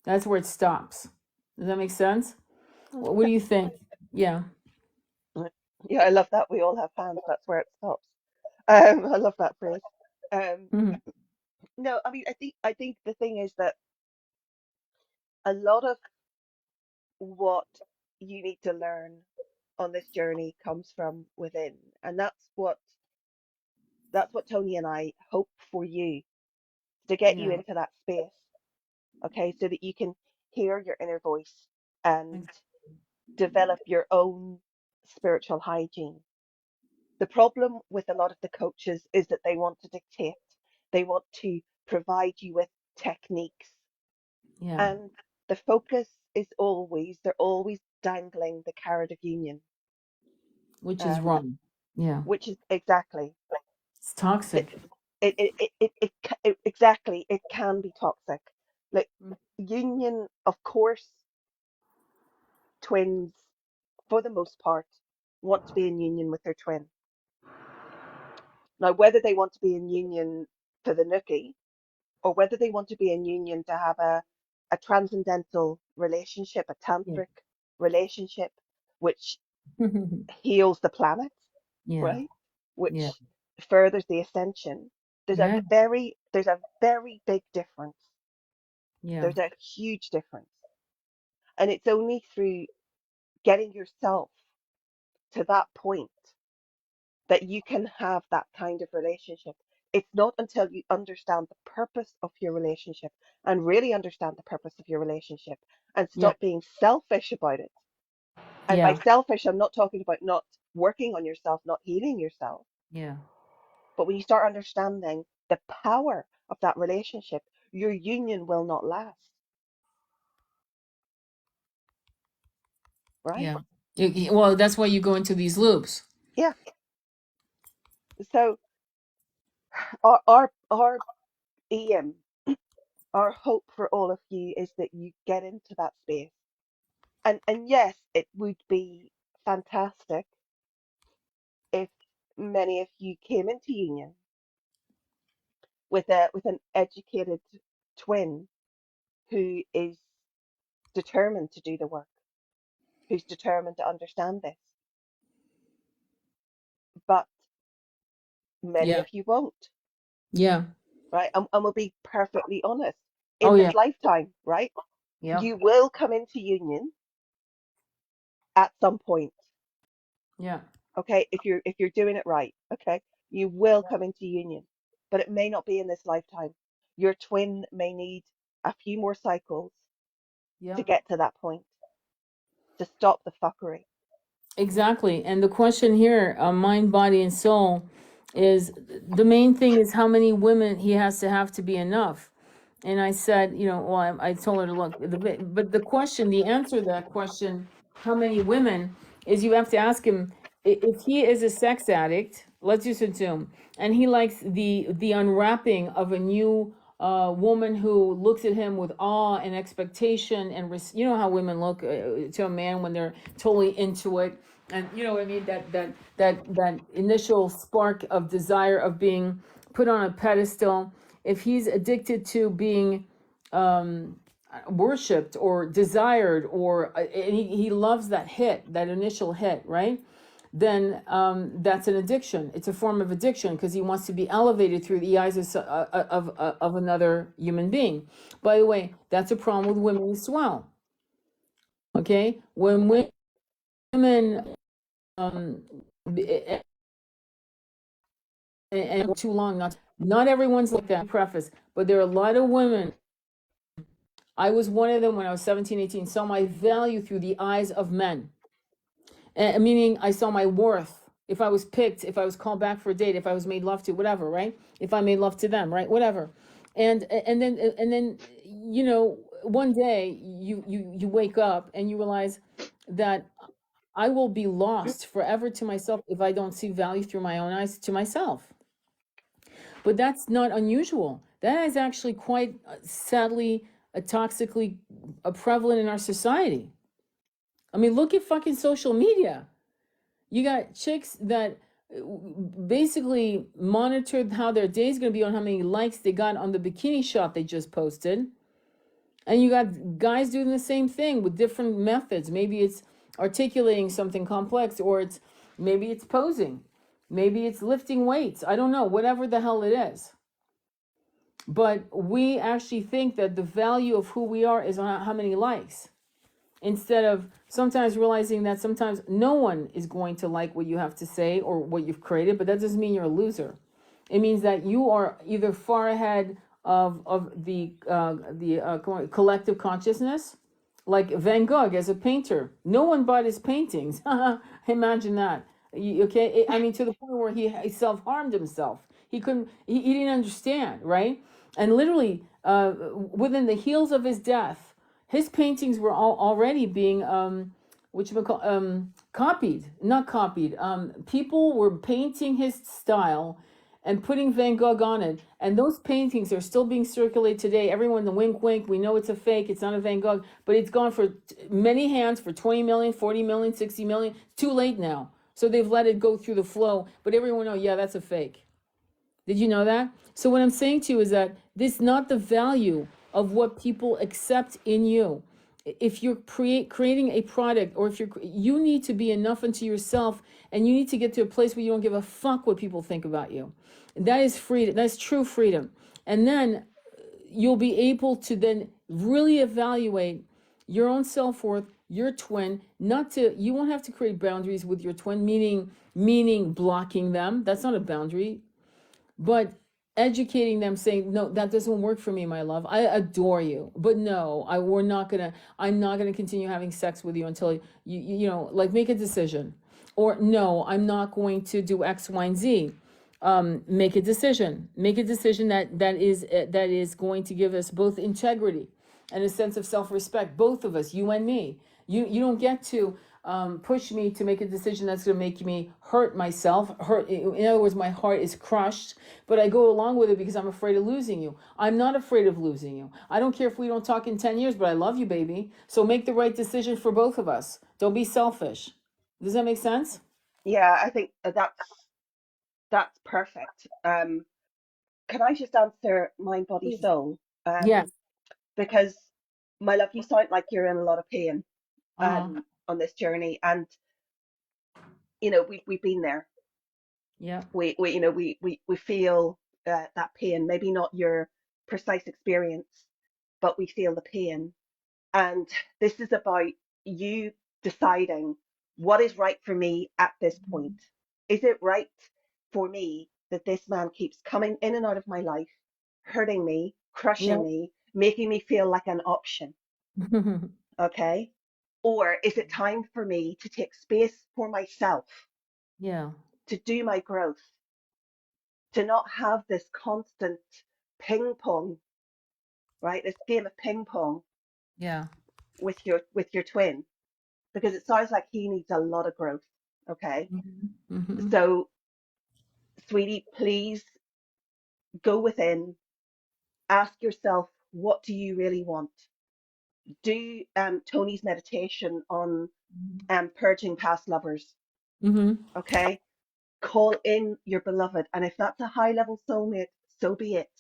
That's where it stops. Does that make sense? What do you think? Yeah. Yeah, I love that. We all have hands. That's where it stops. I love that phrase. Um, Mhm. no, I mean, I think the thing is that a lot of what you need to learn on this journey comes from within, and that's what Tony and I hope for you, to get you Yeah. into that space, okay, so that you can hear your inner voice and develop your own spiritual hygiene. The problem with a lot of the coaches is that they want to dictate, they want to provide you with techniques, Yeah. and the focus is always, they're always dangling the carrot of union, Which is um, wrong. Yeah. which is exactly It's that. toxic. Exactly, it can be toxic. Like, union, of course, twins, for the most part, want to be in union with their twin. Now, whether they want to be in union for the nookie, or whether they want to be in union to have a transcendental relationship, a Yeah. tantric relationship, which heals the planet, Yeah. right? Yeah. which furthers the ascension. Yeah. There's a very big difference. Yeah. There's a huge difference. And it's only through getting yourself to that point that you can have that kind of relationship. It's not until you understand the purpose of your relationship and really understand the purpose of your relationship and Yeah. stop being selfish about it. And by Yeah. selfish, I'm not talking about not working on yourself, not healing yourself. Yeah. But when you start understanding the power of that relationship, your union will not last, right? Yeah. Well, that's why you go into these loops. Yeah. So our aim, our hope for all of you is that you get into that space. And yes, it would be fantastic if many of you came into union with an educated twin who is determined to do the work, who's determined to understand this. But many Yeah. of you won't, Yeah. right? And we'll be perfectly honest. Oh In yeah. this lifetime, right? Yeah. You will come into union at some point. Yeah. Okay, if you're doing it right, okay, you will come into union, but it may not be in this lifetime. Your twin may need a few more cycles Yeah. to get to that point, to stop the fuckery. Exactly. And the question here, mind, body, and soul, is the main thing is how many women he has to have be enough. And I said, well, I told her to look, but the question, the answer to that question, how many women, is you have to ask him if he is a sex addict, let's just assume, and he likes the unwrapping of a new woman who looks at him with awe and expectation and you know how women look to a man when they're totally into it, and you know what I mean, that initial spark of desire of being put on a pedestal. If he's addicted to being worshipped or desired, or and he loves that hit, that initial hit, right? Then that's an addiction. It's a form of addiction because he wants to be elevated through the eyes of another human being. By the way, that's a problem with women as well. Okay, when women and too long, not everyone's like that. Preface, but there are a lot of women. I was one of them when I was 17, 18, saw my value through the eyes of men. Meaning I saw my worth. If I was picked, if I was called back for a date, if I was made love to, whatever, right? If I made love to them, right? Whatever. And then one day you wake up and you realize that I will be lost forever to myself if I don't see value through my own eyes to myself. But that's not unusual. That is actually quite sadly, toxically prevalent in our society. I mean, look at fucking social media. You got chicks that basically monitored how their day's going to be on how many likes they got on the bikini shot they just posted. And you got guys doing the same thing with different methods. Maybe it's articulating something complex, or maybe it's posing. Maybe it's lifting weights. I don't know, whatever the hell it is. But we actually think that the value of who we are is on how many likes, instead of sometimes realizing that sometimes no one is going to like what you have to say or what you've created, but that doesn't mean you're a loser. It means that you are either far ahead of the collective consciousness, like Van Gogh as a painter. No one bought his paintings. Imagine that. Okay, I mean, to the point where he self-harmed himself. He didn't understand, right? And literally, within the heels of his death, his paintings were already being copied, not copied. People were painting his style and putting Van Gogh on it. And those paintings are still being circulated today. Everyone, the wink, wink, we know it's a fake, it's not a Van Gogh, but it's gone for many hands for 20 million, 40 million, 60 million. It's too late now. So they've let it go through the flow. But everyone knows, yeah, that's a fake. Did you know that? So what I'm saying to you is that this is not the value of what people accept in you. if you're creating a product, or if you need to be enough unto yourself, and you need to get to a place where you don't give a fuck what people think about you. That is freedom. That's true freedom. And then you'll be able to then really evaluate your own self-worth, your twin. Not to, you won't have to create boundaries with your twin, meaning blocking them. That's not a boundary. But educating them, saying, no, that doesn't work for me, my love. I adore you, but no, I'm not gonna continue having sex with you until you know, like, make a decision. Or no, I'm not going to do X, Y, and Z. Make a decision. Make a decision that is going to give us both integrity and a sense of self-respect, both of us, you and me. You don't get to push me to make a decision that's going to make me hurt myself. In other words, my heart is crushed, but I go along with it because I'm afraid of losing you. I'm not afraid of losing you. I don't care if we don't talk in 10 years, but I love you, baby. So make the right decision for both of us. Don't be selfish. Does that make sense? Yeah, I think that's perfect. Can I just answer mind, body, Please. soul? Yes. Because my love, you sound like you're in a lot of pain Uh-huh. on this journey, and you know we've been there. Yeah. We you know we feel that pain. Maybe not your precise experience, but we feel the pain. And this is about you deciding what is right for me at this point. Is it right for me that this man keeps coming in and out of my life, hurting me, Yeah. crushing me, making me feel like an option? Okay. Or is it time for me to take space for myself, Yeah. to do my growth, to not have this constant ping pong, right? This game of ping pong Yeah. with your twin, because it sounds like he needs a lot of growth. Okay. Mm-hmm. So, sweetie, please go within, ask yourself, what do you really want? Do Tony's meditation on purging past lovers. Mm-hmm. Okay. Call in your beloved. And if that's a high level soulmate, so be it.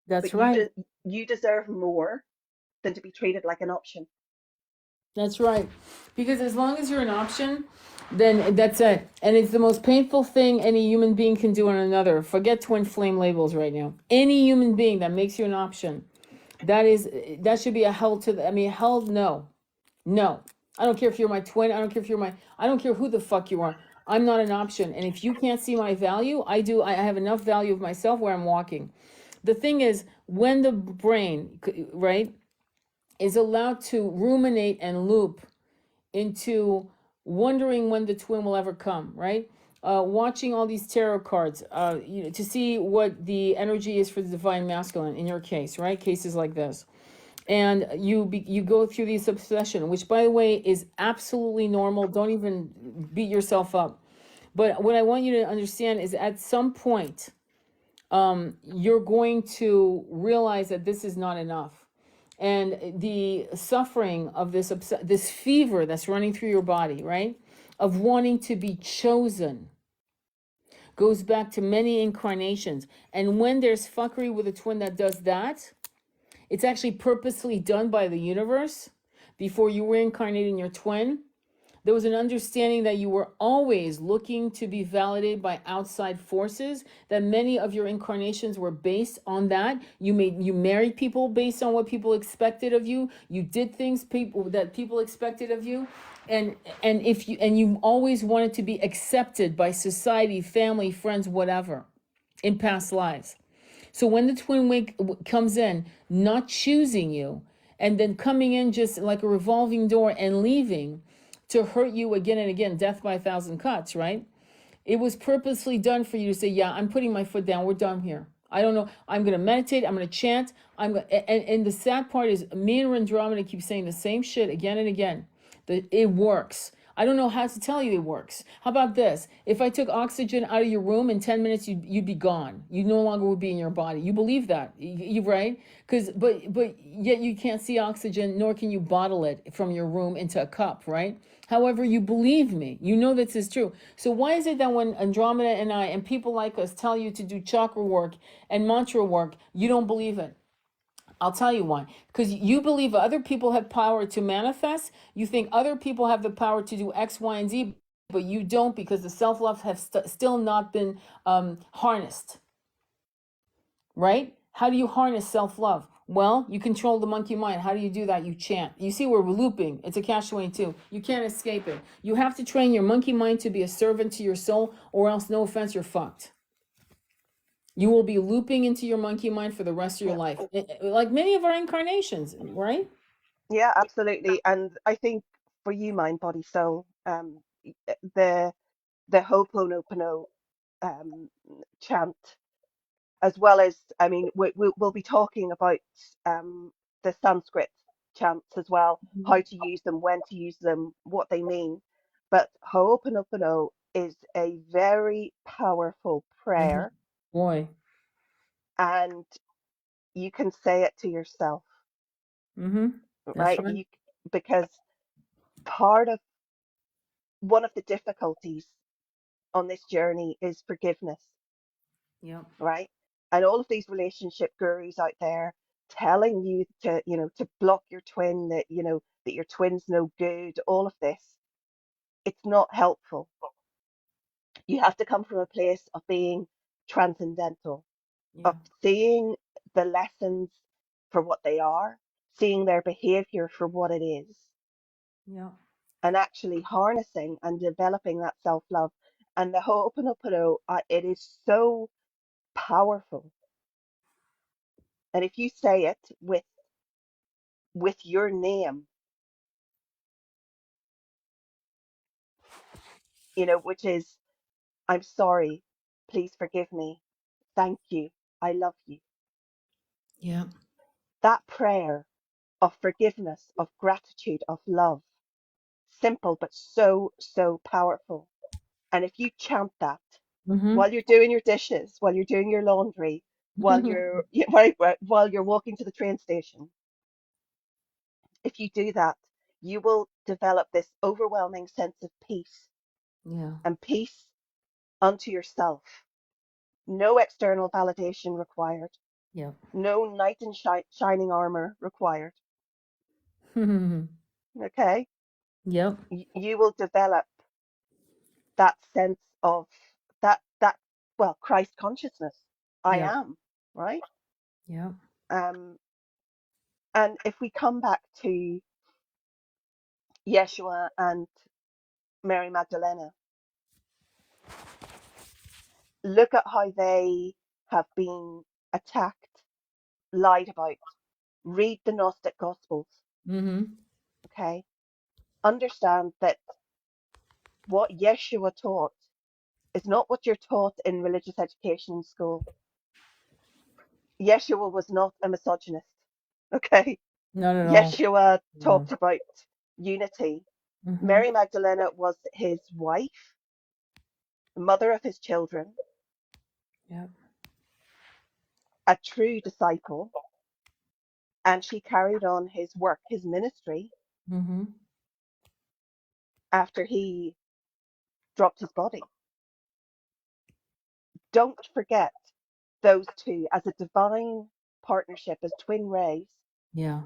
That's But right. you deserve more than to be treated like an option. That's right. Because as long as you're an option, then that's it. And it's the most painful thing any human being can do on another. Forget twin flame labels right now. Any human being that makes you an option, that should be a hell to the, I mean, hell no. No. I don't care if you're my twin. I don't care who the fuck you are. I'm not an option. And if you can't see my value, I do. I have enough value of myself where I'm walking. The thing is, when the brain, right, is allowed to ruminate and loop into wondering when the twin will ever come, right? Watching all these tarot cards, to see what the energy is for the divine masculine in your case, right? Cases like this, and you go through this obsession, which, by the way, is absolutely normal. Don't even beat yourself up. But what I want you to understand is, at some point, you're going to realize that this is not enough, and the suffering of this fever that's running through your body, right, of wanting to be chosen, goes back to many incarnations. And when there's fuckery with a twin that does that, it's actually purposely done by the universe. Before you reincarnate in your twin, there was an understanding that you were always looking to be validated by outside forces, that many of your incarnations were based on that. You married people based on what people expected of you. You did things that people expected of you. And you always wanted to be accepted by society, family, friends, whatever, in past lives. So when the twin wake comes in, not choosing you, and then coming in just like a revolving door and leaving to hurt you again and again, death by a thousand cuts, right? It was purposely done for you to say, yeah, I'm putting my foot down. We're done here. I don't know. I'm going to meditate. I'm going to chant. And the sad part is, me and Andromeda keep saying the same shit again and again. That it works. I don't know how to tell you it works. How about this? If I took oxygen out of your room in 10 minutes, you'd be gone. You no longer would be in your body. You believe that, you right? But yet you can't see oxygen, nor can you bottle it from your room into a cup, right? However, you believe me. You know this is true. So why is it that when Andromeda and I and people like us tell you to do chakra work and mantra work, you don't believe it? I'll tell you why. Because you believe other people have power to manifest. You think other people have the power to do X, Y, and Z, but you don't, because the self love has still not been harnessed. Right? How do you harness self love? Well, you control the monkey mind. How do you do that? You chant. You see, we're looping. It's a catch 22. You can't escape it. You have to train your monkey mind to be a servant to your soul, or else, no offense, you're fucked. You will be looping into your monkey mind for the rest of your Yeah. life, like many of our incarnations, right? Yeah, absolutely. And I think for you, mind, body, soul, the Ho'oponopono um, chant, as well as, I mean, we'll be talking about um, the Sanskrit chants as well, how to use them, when to use them, what they mean. But Ho'oponopono is a very powerful Mm-hmm. prayer, Boy. and you can say it to yourself, Mm-hmm. That's right? right. Because part of one of the difficulties on this journey is forgiveness, Yep. right? And all of these relationship gurus out there telling you to, to block your twin, that, that your twin's no good, all of this, it's not helpful. You have to come from a place of being transcendental, Yeah. of seeing the lessons for what they are, seeing their behavior for what it is, Yeah. and actually harnessing and developing that self-love. And the Ho'oponopono, it is so powerful. And if you say it with your name, which is, I'm sorry, please forgive me, thank you, I love you. Yeah. That prayer of forgiveness, of gratitude, of love, simple but so, so powerful. And if you chant that Mm-hmm. while you're doing your dishes, while you're doing your laundry, while you're while you're walking to the train station, if you do that, you will develop this overwhelming sense of peace, Yeah. and peace unto yourself. No external validation required. Yep. No knight in shining armor required. Okay? Yep. You will develop that sense of that well, Christ consciousness. I Yep. am, right? Yep. Um, and if we come back to Yeshua and Mary Magdalena, look at how they have been attacked, lied about. Read the Gnostic Gospels, Mm-hmm. okay? Understand that what Yeshua taught is not what you're taught in religious education in school. Yeshua was not a misogynist, okay? Not at all. Yeshua No. talked about unity. Mm-hmm. Mary Magdalena was his wife, mother of his children, Yep. a true disciple, and she carried on his work, his ministry, Mm-hmm. after he dropped his body. Don't forget those two as a divine partnership, as twin rays Yeah.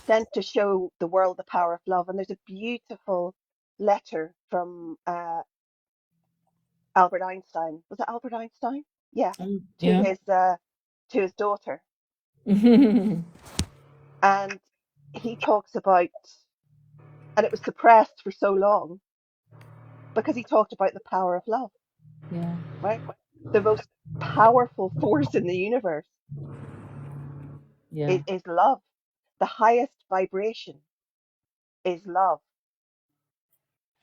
sent to show the world the power of love. And there's a beautiful letter from Albert Einstein. Was it Albert Einstein? Yeah, to Yeah. his daughter, Yeah. and he talks about, and it was suppressed for so long because he talked about the power of love. Right, the most powerful force in the universe Yeah. is love. The highest vibration is love.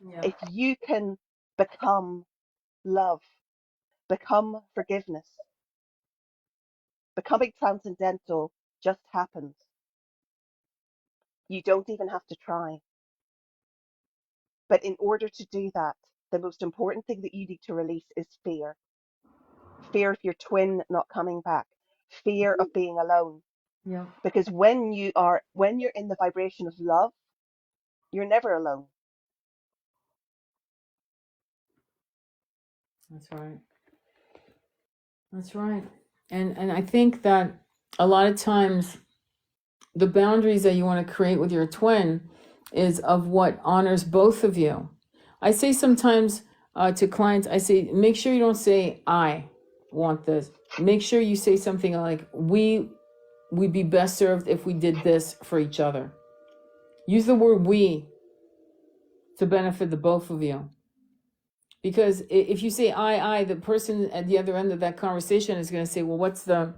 Yeah. If you can become love, become forgiveness, becoming transcendental just happens. You don't even have to try. But in order to do that, the most important thing that you need to release is fear. Fear of your twin not coming back, fear of being alone. Yeah. Because when you're in the vibration of love, you're never alone. That's right. That's right. And I think that a lot of times the boundaries that you want to create with your twin is of what honors both of you. I say sometimes to clients, I say, make sure you don't say, I want this. Make sure you say something like, we'd be best served if we did this for each other. Use the word we to benefit the both of you. Because if you say I, the person at the other end of that conversation is going to say, well, what's the,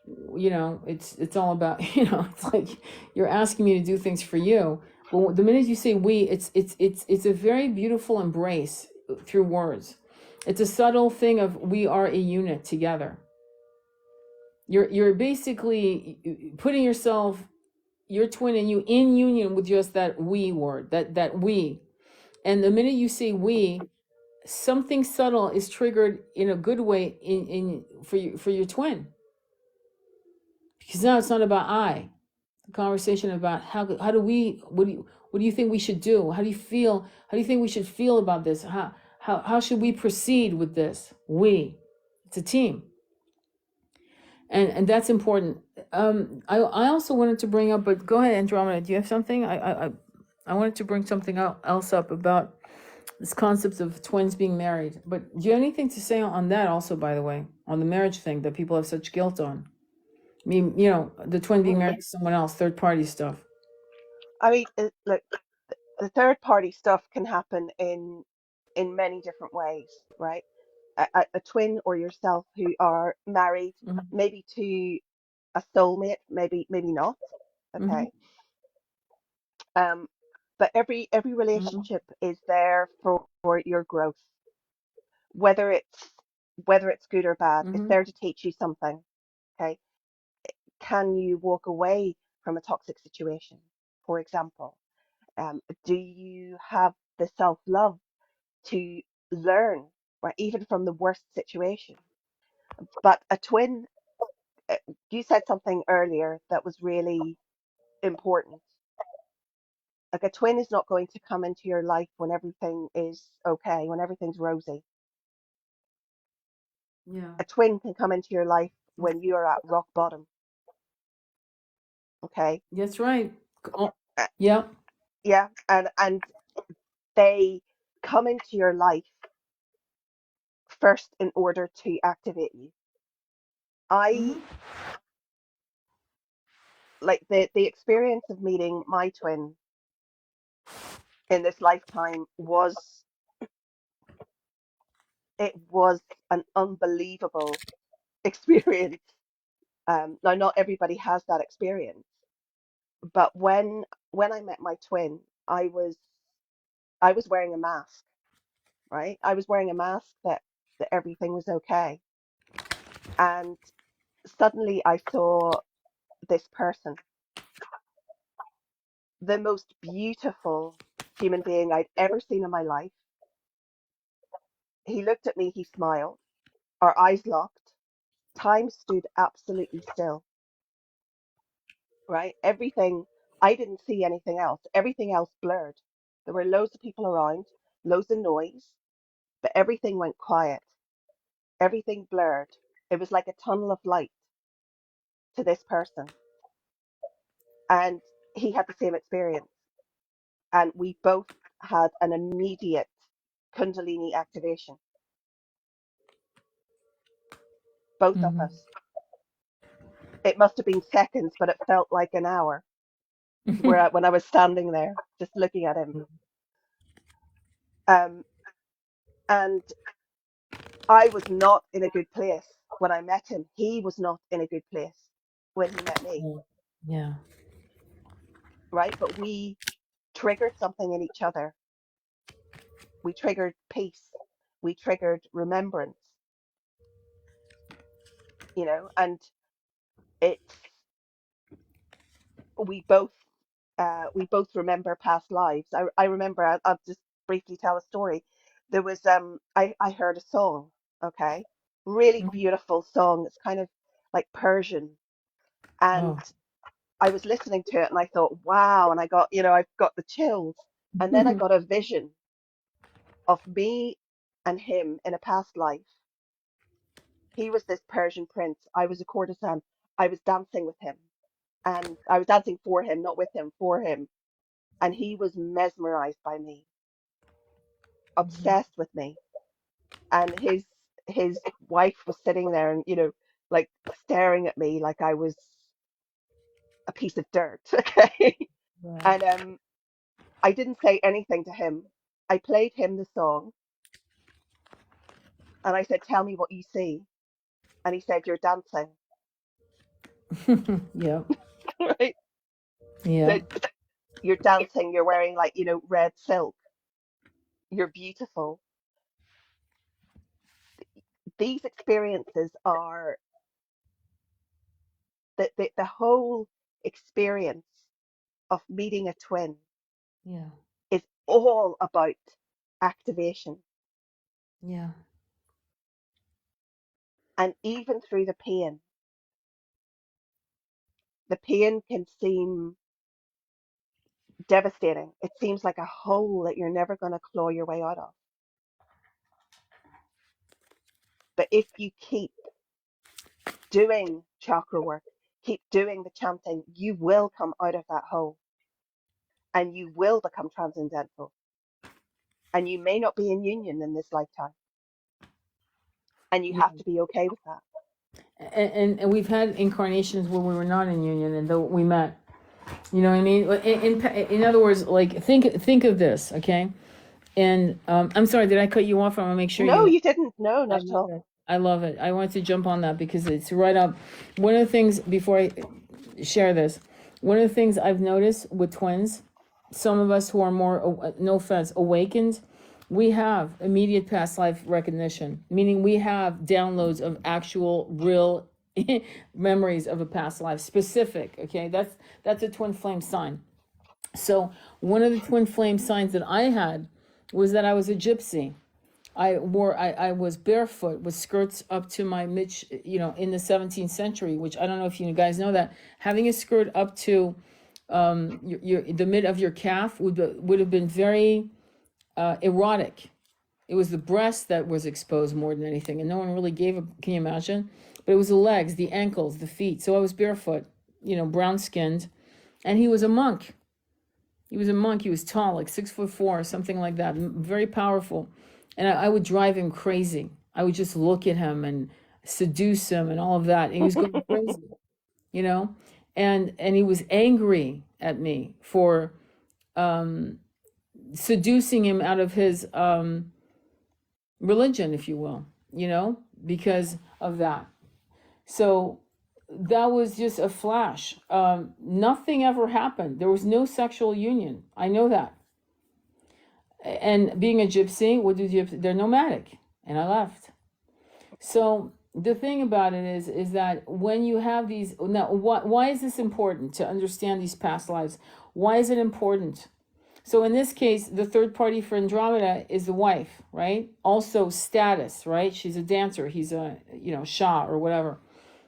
it's all about, it's like you're asking me to do things for you. But the minute you say we, it's a very beautiful embrace through words. It's a subtle thing of we are a unit together. You're basically putting yourself, your twin and you, in union with just that we word, that we. And the minute you say we, something subtle is triggered in a good way in for your twin. Because now it's not about I. The conversation about how do we, what do you think we should do? How do you feel? How do you think we should feel about this? How should we proceed with this? We. It's a team. And that's important. I also wanted to bring up, but go ahead, Andromeda. Do you have something? I wanted to bring something else up about this concept of twins being married. But do you have anything to say on that also, by the way, on the marriage thing that people have such guilt on? I mean, the twin being married to someone else, third party stuff. I mean, look, the third party stuff can happen in many different ways, right? A twin or yourself who are married, Mm-hmm. maybe to a soulmate, maybe not. Mm-hmm. Okay. Um, but every Mm-hmm. relationship is there for your growth, whether it's good or bad. It's Mm-hmm. there to teach you something. Okay. Can you walk away from a toxic situation, for example? Do you have the self-love to learn, right, even from the worst situation? But a twin, uh, you said something earlier that was really important. Like, a twin is not going to come into your life when everything is okay, when everything's rosy. Yeah. A twin can come into your life when you are at rock bottom. Okay. That's right. Oh, Uh, yeah. yeah, and they come into your life first in order to activate you. I Mm-hmm. like the experience of meeting my twin in this lifetime was, it was an unbelievable experience. Now, not everybody has that experience, but when I met my twin, I was wearing a mask, right? I was wearing a mask that everything was okay, and suddenly I saw this person, the most beautiful human being I'd ever seen in my life. He looked at me, he smiled, our eyes locked, time stood absolutely still, right? Everything, I didn't see anything else. Everything else blurred. There were loads of people around, loads of noise, but everything went quiet. Everything blurred. It was like a tunnel of light to this person. And he had the same experience. And we both had an immediate Kundalini activation, both of us. It must have been seconds, but it felt like an hour Mm-hmm. when I was standing there just looking at him. Um, and I was not in a good place when I met him. He was not in a good place when he met me, Yeah. right? But we triggered something in each other. We triggered peace. We triggered remembrance, and it's we both we both remember past lives. I remember. I'll just briefly tell a story. There was I heard a song. Okay, really Mm-hmm. beautiful song. It's kind of like Persian, and Oh. I was listening to it and I thought, wow, and I got, I've got the chills. And then I got a vision of me and him in a past life. He was this Persian prince. I was a courtesan. I was dancing with him, and I was dancing for him, not with him, for him. And he was mesmerized by me, Mhm. obsessed with me. And his wife was sitting there and, like staring at me like I was a piece of dirt. Okay. Yeah. And I didn't say anything to him. I played him the song and I said, "Tell me what you see." And he said, "You're dancing." Yeah. Right? Yeah. Said, "You're dancing, you're wearing like, red silk. You're beautiful." These experiences are the whole experience of meeting a twin Yeah. is all about activation. Yeah. And even through the pain can seem devastating. It seems like a hole that you're never going to claw your way out of. But if you keep doing chakra work, keep doing the chanting, you will come out of that hole and you will become transcendental. And you may not be in union in this lifetime. And you have Yeah. to be okay with that. And we've had incarnations where we were not in union and though we met. You know what I mean? In other words, like think of this, okay? And I'm sorry, did I cut you off? I want to make sure No, you. you didn't. No, I not at love all. it. I love it. I wanted to jump on that because it's right up. One of the things before I share this, one of the things I've noticed with twins, some of us who are more, no offense, awakened, we have immediate past life recognition, meaning we have downloads of actual, real memories of a past life, specific. Okay, that's a twin flame sign. So one of the twin flame signs that I had was that I was a gypsy. I was barefoot with skirts up to my in the 17th century, which I don't know if you guys know that having a skirt up to the mid of your calf would have been very erotic. It was the breast that was exposed more than anything, and no one really gave a. Can you imagine? But it was the legs, the ankles, the feet. So I was barefoot, brown skinned, and he was a monk. He was a monk. He was tall, like 6'4", something like that. Very powerful. And I would drive him crazy. I would just look at him and seduce him and all of that. And he was going crazy, you know? And he was angry at me for seducing him out of his religion, if you will, because of that. So that was just a flash. Nothing ever happened. There was no sexual union. I know that. And being a gypsy, what do gypsy? They're nomadic, and I left. So the thing about it is that when you have these now, why is this important to understand these past lives? Why is it important? So in this case, the third party for Andromeda is the wife, right? Also status, right? She's a dancer. He's a Shah or whatever.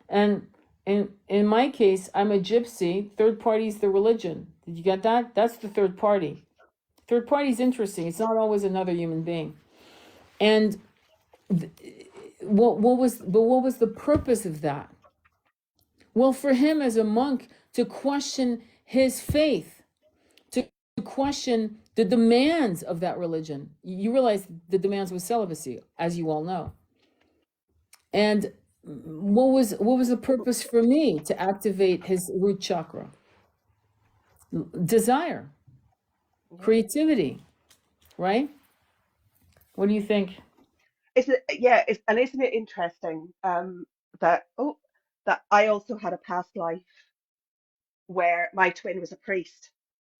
And in my case, I'm a gypsy. Third party is the religion. Did you get that? That's the third party. Third party is interesting. It's not always another human being. And what was the purpose of that? Well, for him as a monk to question his faith, to question the demands of that religion. You realize the demands was celibacy, as you all know. And what was the purpose for me to activate his root chakra? Desire, Yeah. creativity, right? What do you think? Yeah, and isn't it interesting that that I also had a past life where my twin was a priest.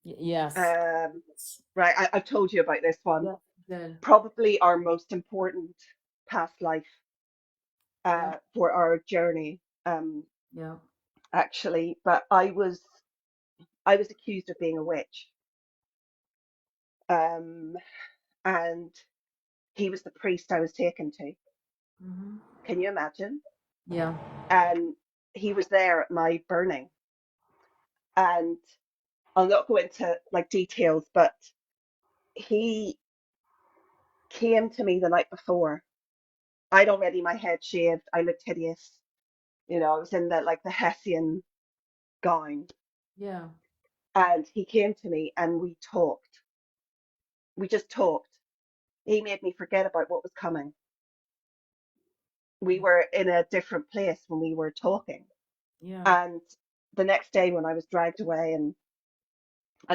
Yes. Um, right, I've told you about this one. Yeah. Then. Probably our most important past life Yeah. for our journey, Yeah. actually. But I was accused of being a witch, um, and he was the priest I was taken to. Hmm. Can you imagine? Yeah. And he was there at my burning, and I'll not go into like details, but he came to me the night before. I'd already my head shaved. I looked hideous, I was in the Hessian gown, Yeah. and he came to me and we talked. We just talked. He made me forget about what was coming. We were in a different place when we were talking. Yeah. And the next day when I was dragged away and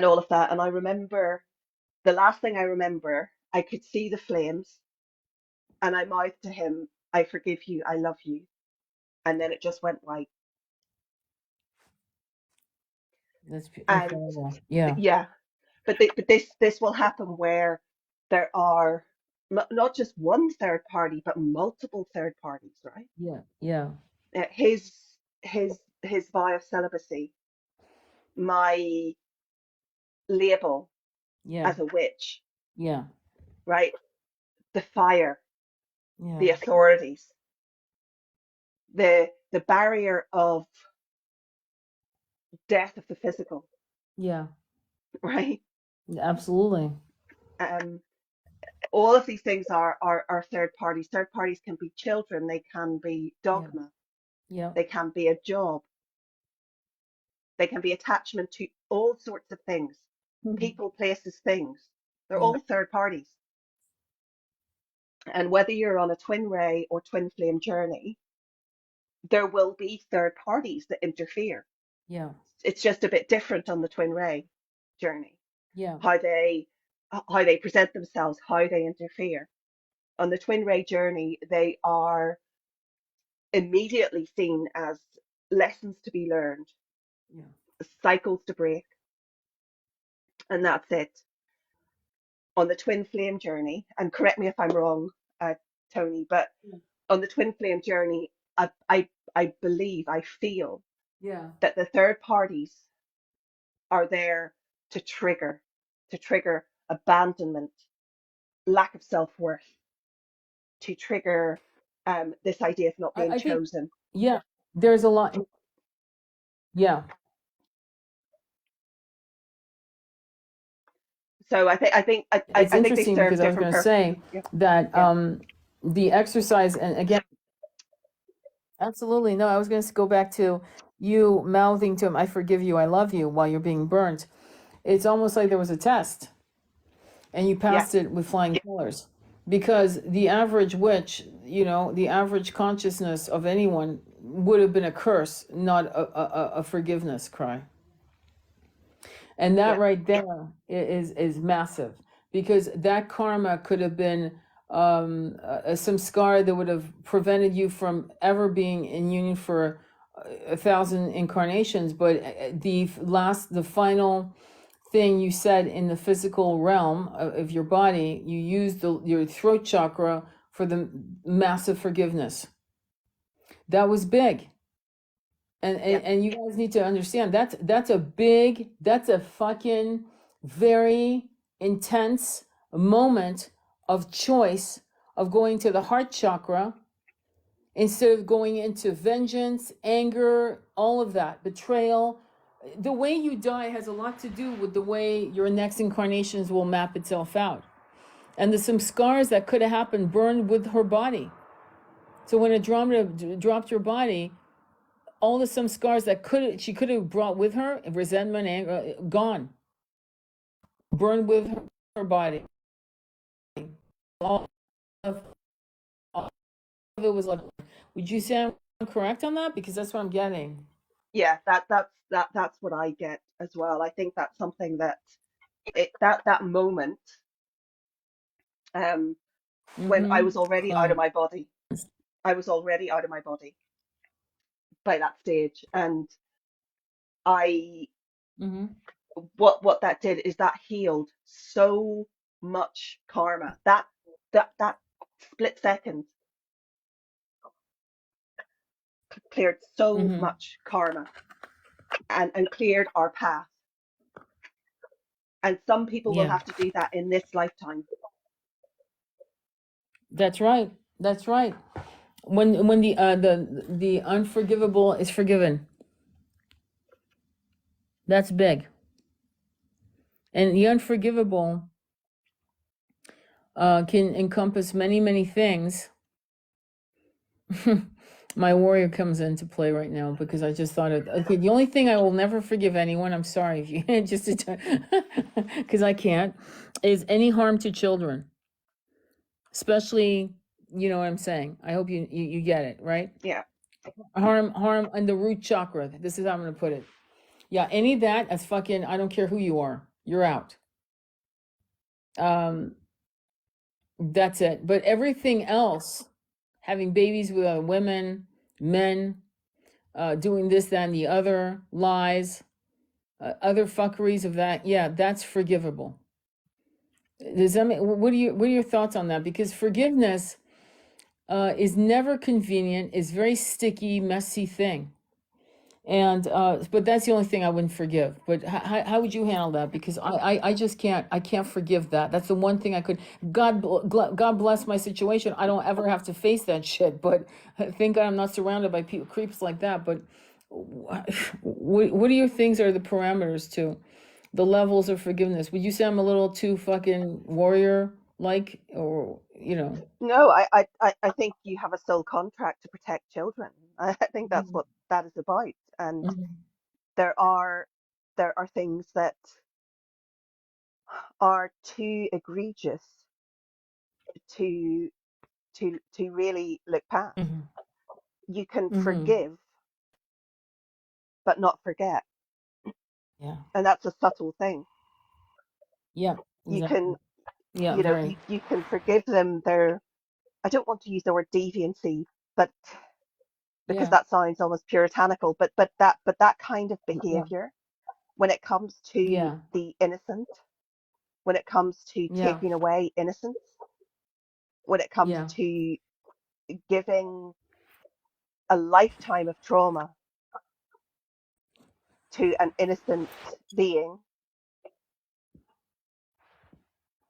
all of that, and I remember the last thing I remember, I could see the flames and I mouthed to him, I forgive you, I love you. And then it just went white. That's And incredible. Yeah. yeah, but this will happen where there are not just one third party, but multiple third parties, right? Yeah. Yeah. His vow of celibacy, my label Yeah. as a witch, Yeah. right? The fire, Yeah. the authorities, the barrier of death of the physical, Yeah. right? Absolutely. Um, all of these things are third parties. Third parties can be children, they can be Yeah. dogma, Yeah. they can be a job, they can be attachment to all sorts of things, people, places, things. They're Yeah. all third parties. And whether you're on a twin ray or twin flame journey, there will be third parties that interfere. Yeah. It's just a bit different on the twin ray journey, Yeah. how they present themselves, how they interfere. On the twin ray journey, they are immediately seen as lessons to be learned, Yeah. cycles to break, and that's it. On the twin flame journey, and correct me if I'm wrong, Tony, but on the twin flame journey, I believe, I feel Yeah. that the third parties are there to trigger abandonment, lack of self-worth, to trigger this idea of not being I think, chosen. yeah, there's a lot. Yeah. So It's I think they interesting serve because I was different going to purposes. say Yeah, that yeah, the exercise, and again, absolutely. No, I was going to go back to you mouthing to him, I forgive you, I love you, while you're being burnt. It's almost like there was a test and you yeah, passed it with flying colors. Because the average witch, the average consciousness of anyone would have been a curse, not a forgiveness cry. And that yeah, right there is massive, because that karma could have been some scar that would have prevented you from ever being in union for 1,000 incarnations. But the final thing you said in the physical realm of your body, you used your throat chakra for the massive forgiveness. That was big. And, yeah, and and you guys need to understand that's a fucking very intense moment of choice, of going to the heart chakra instead of going into vengeance, anger, all of that, betrayal. The way you die has a lot to do with the way your next incarnations will map itself out. And there's some scars that could have happened burned with her body. So when Andromeda dropped your body, all the some scars that she could have brought with her, resentment, anger, gone, burned with her body. All of, all of it was like, would you say I'm correct on that? Because that's what I'm getting. yeah. That's what I get as well. I think that's something that that moment, um, when I Mm-hmm. was already out of my body, I was already out of my body by that stage, and I Mm-hmm. what that did is that healed so much karma. That split second cleared so Mm-hmm. much karma and cleared our path. And some people will Yeah, have to do that in this lifetime. that's right. That's right. When the unforgivable is forgiven, that's big. And the unforgivable can encompass many things. My warrior comes into play right now because I just thought of okay. The only thing I will never forgive anyone. I'm sorry if you just because I can't is any harm to children, especially you know what I'm saying. I hope you get it right. Yeah. Harm in the root chakra. This is how I'm gonna put it. Yeah, any of that as fucking. I don't care who you are. You're out. Um, that's it. But everything else, having babies with other women, men, doing this, that, and the other, lies, other fuckeries of that, yeah, that's forgivable. Does that mean, what are your thoughts on that? Because forgiveness is never convenient, is very sticky, messy thing. And but that's the only thing I wouldn't forgive. But how would you handle that? Because I just can't forgive that. That's the one thing I could. God bless my situation. I don't ever have to face that shit. But thank God I'm not surrounded by people creeps like that. But what are your things? Are the parameters to the levels of forgiveness? Would you say I'm a little too fucking warrior like, or you know? No, I think you have a soul contract to protect children. I think that's what that is about. And Mhm. there are there are things that are too egregious to to really look past. Mhm. You can Mhm. forgive but not forget. Yeah. And that's a subtle thing. Yeah. You Exactly. can, Yeah. you know, Very. you can forgive them their, I don't want to use the word deviancy, but because Yeah. that sounds almost puritanical, but that kind of Yeah. behavior when it comes to Yeah. the innocent, when it comes to Yeah. taking away innocence, when it comes Yeah. to giving a lifetime of trauma to an innocent being,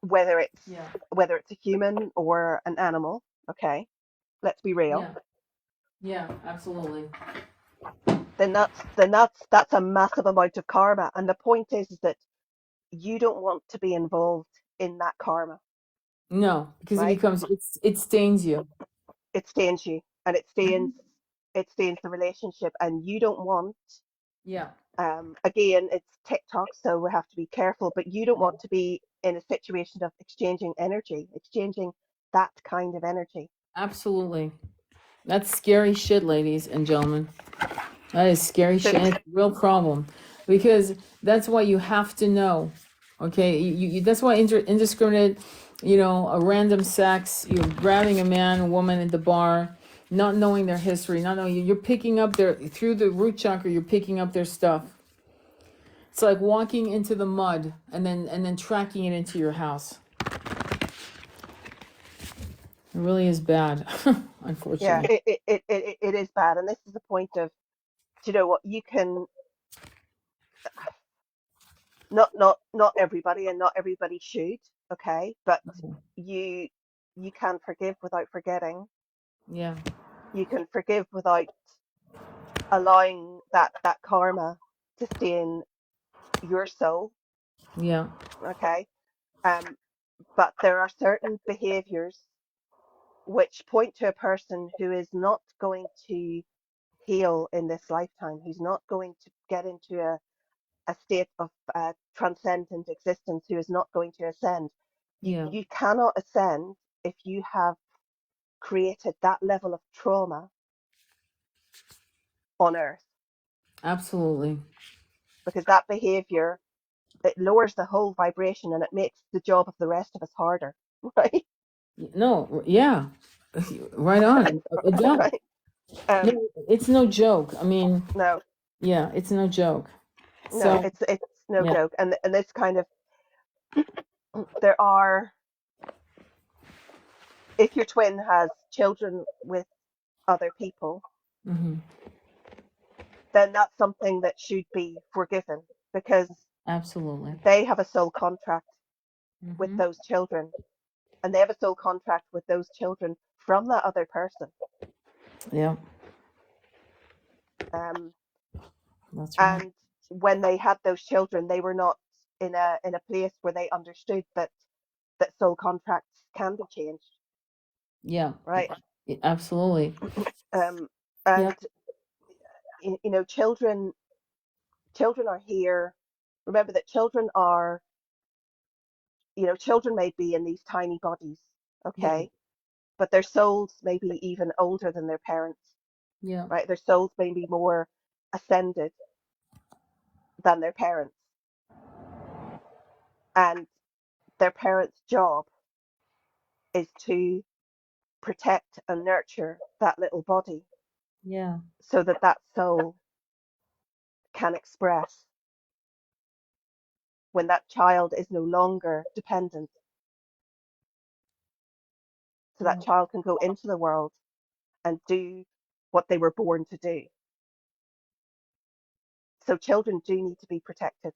whether it's Yeah. whether it's a human or an animal, okay, let's be real, Yeah. Yeah. Absolutely. then that's a massive amount of karma. And the point is that you don't want to be involved in that karma, No, because right? it stains you. It stains you, and Mhm. it stains the relationship, and you don't want, Yeah. again, it's TikTok, so we have to be careful, but you don't want to be in a situation of exchanging energy, exchanging that kind of energy. Absolutely. That's scary shit, ladies and gentlemen. That is scary So shit. And it's a real problem because that's why you have to know. Okay, that's why indiscriminate, a random sex, you're grabbing a man, a woman at the bar, not knowing their history, not knowing you're picking up their through the root chakra, you're picking up their stuff. It's like walking into the mud and then tracking it into your house. It really is bad, yeah, unfortunately. it is bad, and this is the point of, do you know what, you can, not everybody, and not everybody should, okay, but you you can forgive without forgetting. Yeah, You can forgive without allowing that karma to stain your soul, yeah, okay. um but there are certain behaviors which point to a person who is not going to heal in this lifetime, who's not going to get into a state of transcendent existence, who is not going to ascend. yeah, You cannot ascend if you have created that level of trauma on earth, absolutely. because that behavior, it lowers the whole vibration, and it makes the job of the rest of us harder. Right. No, yeah, right on. It does. Right. um No, it's no joke. I mean, no, yeah, it's no joke. no, So, it's no yeah. joke. And this kind of, there are, if your twin has children with other people, Hmm. then that's something that should be forgiven, because Absolutely. they have a soul contract with Hmm. those children, and they have a soul contract with those children from that other person. Yeah, um that's right. and when they had those children, they were not in a place where they understood that soul contracts can be changed, Yeah, right? absolutely. um Yeah. And children are here. Remember that children may be in these tiny bodies, Yeah. okay, but their souls may be even older than their parents, Yeah. right? Their souls may be more ascended than their parents, and their parents' job is to protect and nurture that little body Yeah. so that that soul can express when that child is no longer dependent, so that Yeah. child can go into the world and do what they were born to do. So children do need to be protected.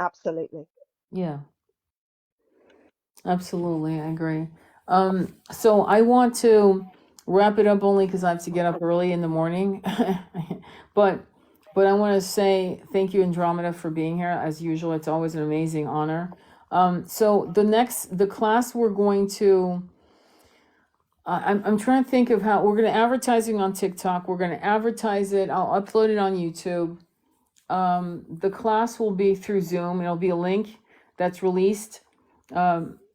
Absolutely. Yeah. Absolutely, I agree. So I want to wrap it up only because I have to get up early in the morning. but but I want to say thank you, Andromeda, for being here. As usual, it's always an amazing honor. So the class we're going to I'm trying to think of how we're going to advertising on TikTok. We're going to advertise it. I'll upload it on YouTube. The class will be through Zoom. It'll be a link that's released.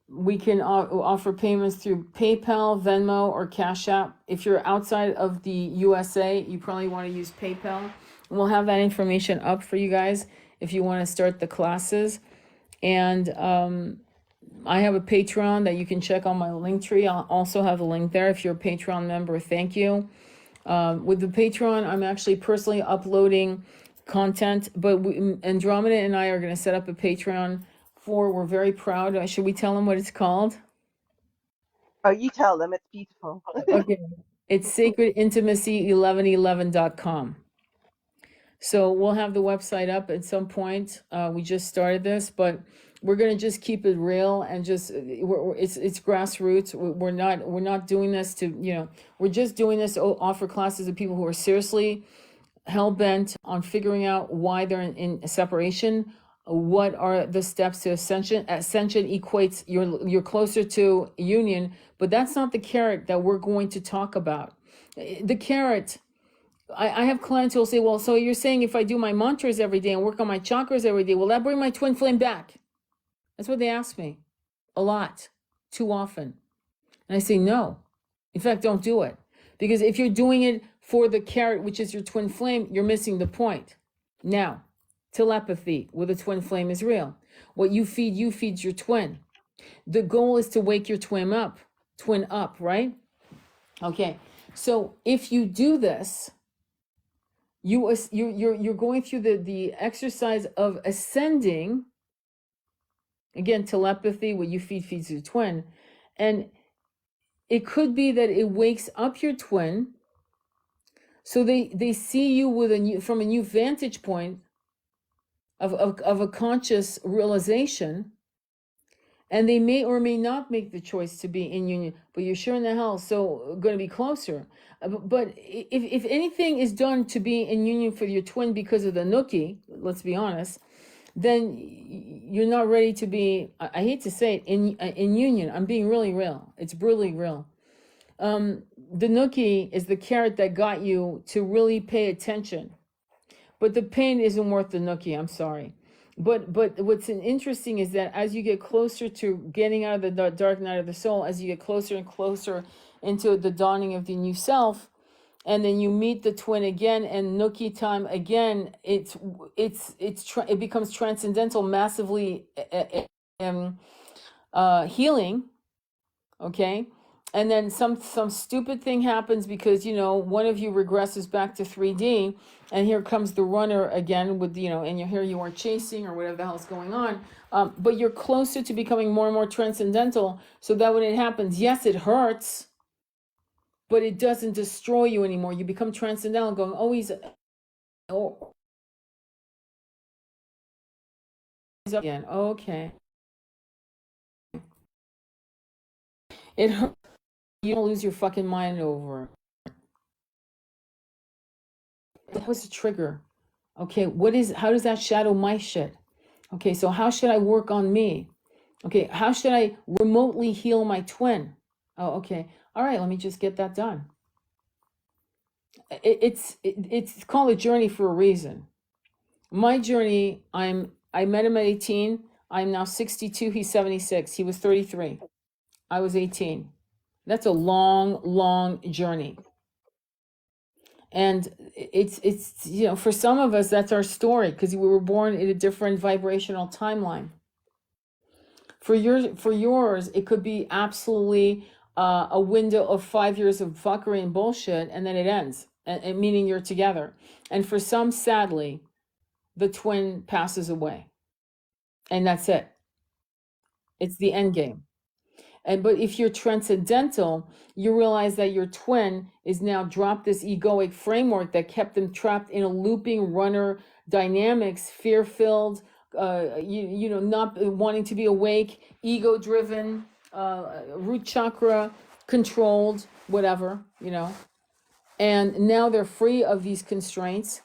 We can offer payments through PayPal, Venmo, or Cash App. If you're outside of the USA, you probably want to use PayPal. And we'll have that information up for you guys if you want to start the classes. And I have a Patreon that you can check on my link tree. I'll also have a link there if you're a Patreon member. Thank you. With the Patreon, I'm actually personally uploading content, but Andromeda and I are going to set up a Patreon we're very proud. Should we tell them what it's called? Oh, you tell them. It's beautiful. Okay. It's sacredintimacy1111.com. So we'll have the website up at some point. We just started this, but we're gonna just keep it real and just it's grassroots. We're not doing this to we're just doing this to offer classes to people who are seriously hell bent on figuring out why they're in separation. What are the steps to ascension? Ascension equates you're closer to union, but that's not the carrot that we're going to talk about. The carrot. I have clients who will say, well, so you're saying if I do my mantras every day and work on my chakras every day, will that bring my twin flame back? That's what they ask me a lot, too often. And I say, no. In fact, don't do it. Because if you're doing it for the carrot, which is your twin flame, you're missing the point. Now, telepathy with a twin flame is real. What you feeds your twin. The goal is to wake your twin up, right? Okay. So if you do this, you're going through the exercise of ascending. Again, telepathy, what you feeds your twin. And it could be that it wakes up your twin, so they see you from a new vantage point of a conscious realization, and they may or may not make the choice to be in union, but you're sure in the hell so going to be closer. But if anything is done to be in union for your twin because of the nookie, let's be honest, then you're not ready to be, I hate to say it, in union. I'm being really real. It's brutally real. The nookie is the carrot that got you to really pay attention. But the pain isn't worth the nookie, I'm sorry. But what's interesting is that as you get closer to getting out of the dark night of the soul, as you get closer and closer into the dawning of the new self, and then you meet the twin again and nookie time again, it becomes transcendental, massively healing. Okay. And then some stupid thing happens because one of you regresses back to 3D, and here comes the runner again with and here you are chasing or whatever the hell's going on, but you're closer to becoming more and more transcendental, so that when it happens, yes, it hurts, but it doesn't destroy you anymore. You become transcendental, going, oh, he's up again. Okay, it hurts. You don't lose your fucking mind over it. That was a trigger. Okay, how does that shadow my shit? Okay, so how should I work on me? Okay, how should I remotely heal my twin? Oh, okay. All right, let me just get that done. it's called a journey for a reason. My journey, I met him at 18. I'm now 62. He's 76. He was 33. I was 18. That's a long, long journey. And it's for some of us that's our story because we were born in a different vibrational timeline. For yours, it could be absolutely a window of 5 years of fuckery and bullshit, and then it ends, and meaning you're together. And for some, sadly, the twin passes away, and that's it. It's the end game. But if you're transcendental, you realize that your twin is now dropped this egoic framework that kept them trapped in a looping runner dynamics, fear-filled, not wanting to be awake, ego-driven, root chakra controlled, whatever, And now they're free of these constraints.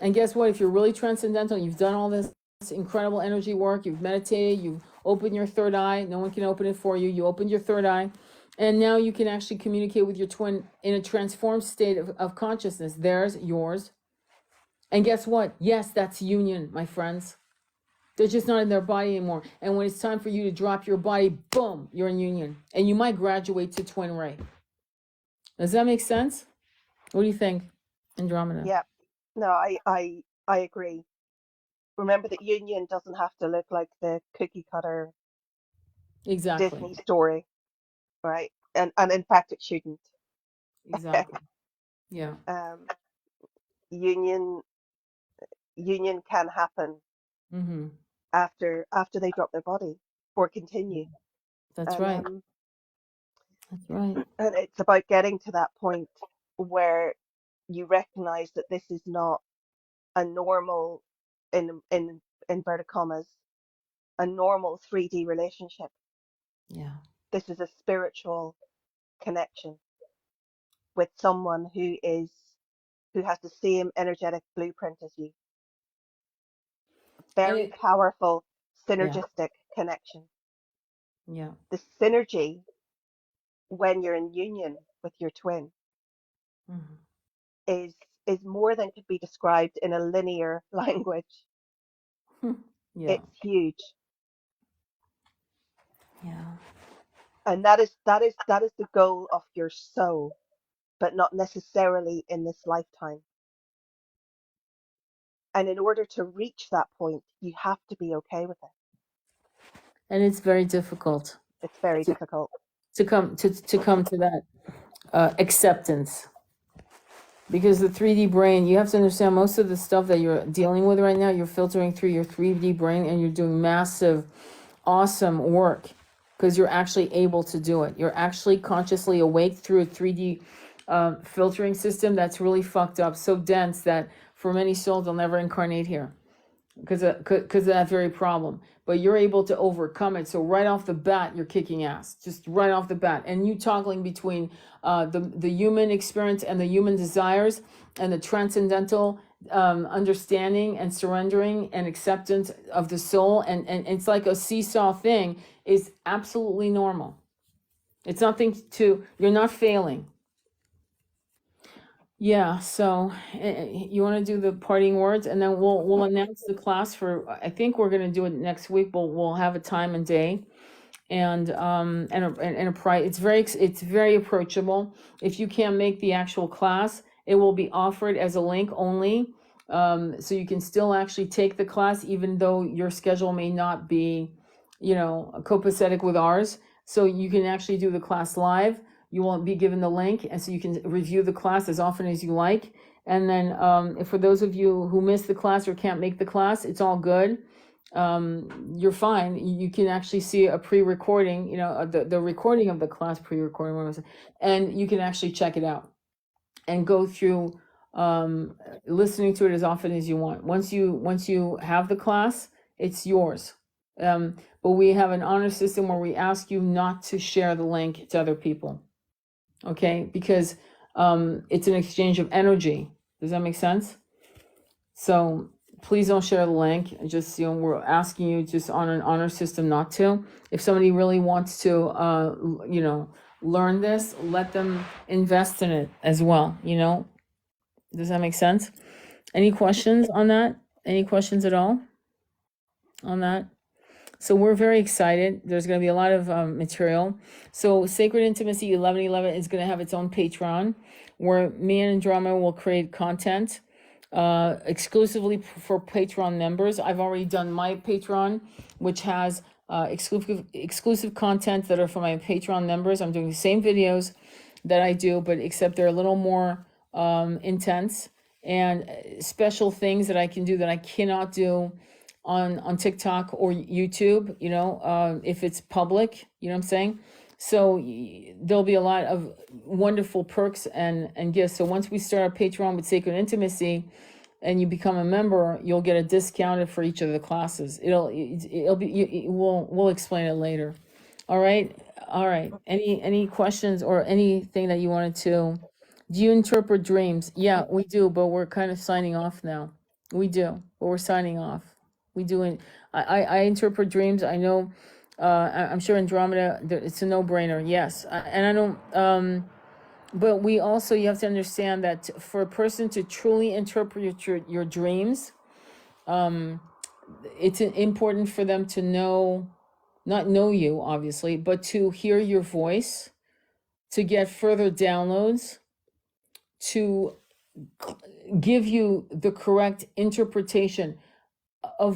And guess what? If you're really transcendental, you've done all this incredible energy work, you've meditated, you've opened your third eye, no one can open it for you, you opened your third eye, and now you can actually communicate with your twin in a transformed state of consciousness. Theirs, yours. And guess what? Yes, that's union, my friends. They're just not in their body anymore. And when it's time for you to drop your body, boom, you're in union. And you might graduate to twin ray. Does that make sense? What do you think, Andromeda? Yeah. No, I agree. Remember that union doesn't have to look like the cookie cutter Exactly. Disney story, right? And in fact it shouldn't. Exactly. Yeah. Union can happen Mm-hmm. after they drop their body or continue. That's And right. That's right. and it's about getting to that point where you recognize that this is not a normal, in inverted commas, a normal 3D relationship. Yeah. This is a spiritual connection with someone who has the same energetic blueprint as you. And Very powerful yeah. synergistic connection. Yeah. The synergy when you're in union with your twin Mm-hmm. is is more than could be described in a linear language. Yeah. It's huge. Yeah. And that is the goal of your soul, but not necessarily in this lifetime. And in order to reach that point, you have to be okay with it. And it's very difficult It's very difficult. to come to that acceptance, because the 3D brain, you have to understand, most of the stuff that you're dealing with right now, you're filtering through your 3D brain, and you're doing massive, awesome work because you're actually able to do it. You're actually consciously awake through a 3D filtering system that's really fucked up, so dense that for many souls they'll never incarnate here because of that very problem. But you're able to overcome it. So right off the bat, you're kicking ass, just right off the bat. And you toggling between the human experience and the human desires and the transcendental understanding and surrendering and acceptance of the soul. And it's like a seesaw thing is absolutely normal. It's nothing you're not failing. Yeah, so you want to do the parting words, and then we'll announce the class for. I think we're going to do it next week. We'll have a time and day, and a price. It's very approachable. If you can't make the actual class, it will be offered as a link only, so you can still actually take the class, even though your schedule may not be, copacetic with ours. So you can actually do the class live. You won't be given the link, and so you can review the class as often as you like. And then for those of you who missed the class or can't make the class, it's all good. You're fine. You can actually see a pre-recording, the recording of the class, pre-recording, and you can actually check it out and go through listening to it as often as you want. Once you have the class, it's yours. But we have an honor system where we ask you not to share the link to other people. Okay, because it's an exchange of energy. Does that make sense? So please don't share the link. Just, we're asking you just on an honor system not to. If somebody really wants to, learn this, let them invest in it as well, Does that make sense? Any questions on that? Any questions at all on that? So we're very excited. There's going to be a lot of material. So Sacred Intimacy 1111 is going to have its own Patreon where me and Andromeda will create content exclusively for Patreon members. I've already done my Patreon, which has exclusive content that are for my Patreon members. I'm doing the same videos that I do, but except they're a little more intense, and special things that I can do that I cannot do on TikTok or YouTube, if it's public, you know what I'm saying? So there'll be a lot of wonderful perks and gifts. So once we start our Patreon with Sacred Intimacy and you become a member, you'll get a discounted for each of the classes. We'll explain it later. All right. Any questions or anything that you wanted to? Do you interpret dreams? Yeah, we do, but we're kind of signing off now. We do, but we're signing off. We do. I interpret dreams. I know. I'm sure Andromeda. It's a no-brainer. Yes, and I don't. But we also, you have to understand that for a person to truly interpret your dreams, it's important for them to know, not know you obviously, but to hear your voice, to get further downloads, to give you the correct interpretation. A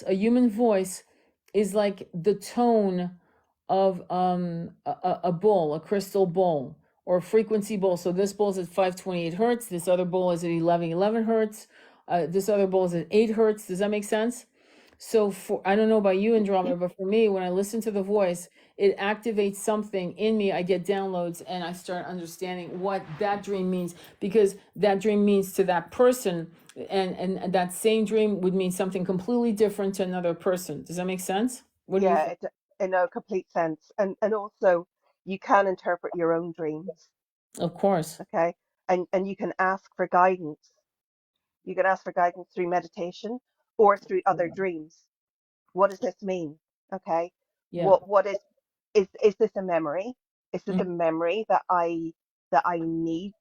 human voice is like the tone of a bowl, a crystal bowl or a frequency bowl. So this bowl is at 528 hertz. This other bowl is at 1111 hertz. This other bowl is at 8 hertz. Does that make sense? So I don't know about you, Andromeda, but for me, when I listen to the voice, it activates something in me. I get downloads and I start understanding what that dream means, because that dream means to that person, and that same dream would mean something completely different to another person. Does that make sense? What do you Yeah, think? in a complete sense. And also you can interpret your own dreams, Of course. okay? And you can ask for guidance. You can ask for guidance through meditation or through other dreams. What does this mean? Okay. Yeah. What is this a memory? Is this a Mm-hmm. memory that I need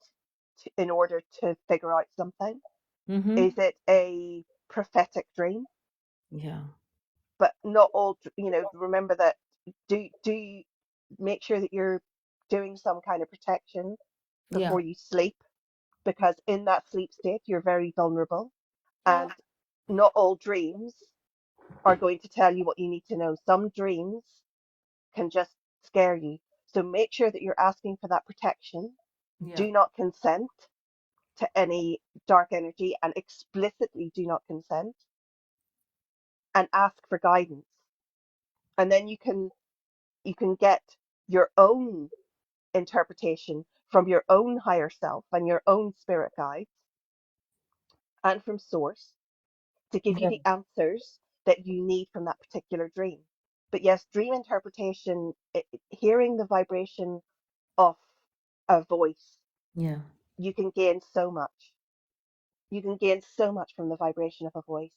in order to figure out something? Mm-hmm. Is it a prophetic dream? Yeah. But not all, remember that, do you make sure that you're doing some kind of protection Yeah. before you sleep, because in that sleep state you're very vulnerable, and not all dreams are going to tell you what you need to know. Some dreams can just scare you. So make sure that you're asking for that protection. Yeah. Do not consent to any dark energy, and explicitly do not consent, and ask for guidance. And then you can get your own interpretation from your own higher self and your own spirit guides and from source to give you Yeah. the answers that you need from that particular dream. But yes, dream interpretation, hearing the vibration of a voice, Yeah. you can gain so much. You can gain so much from the vibration of a voice.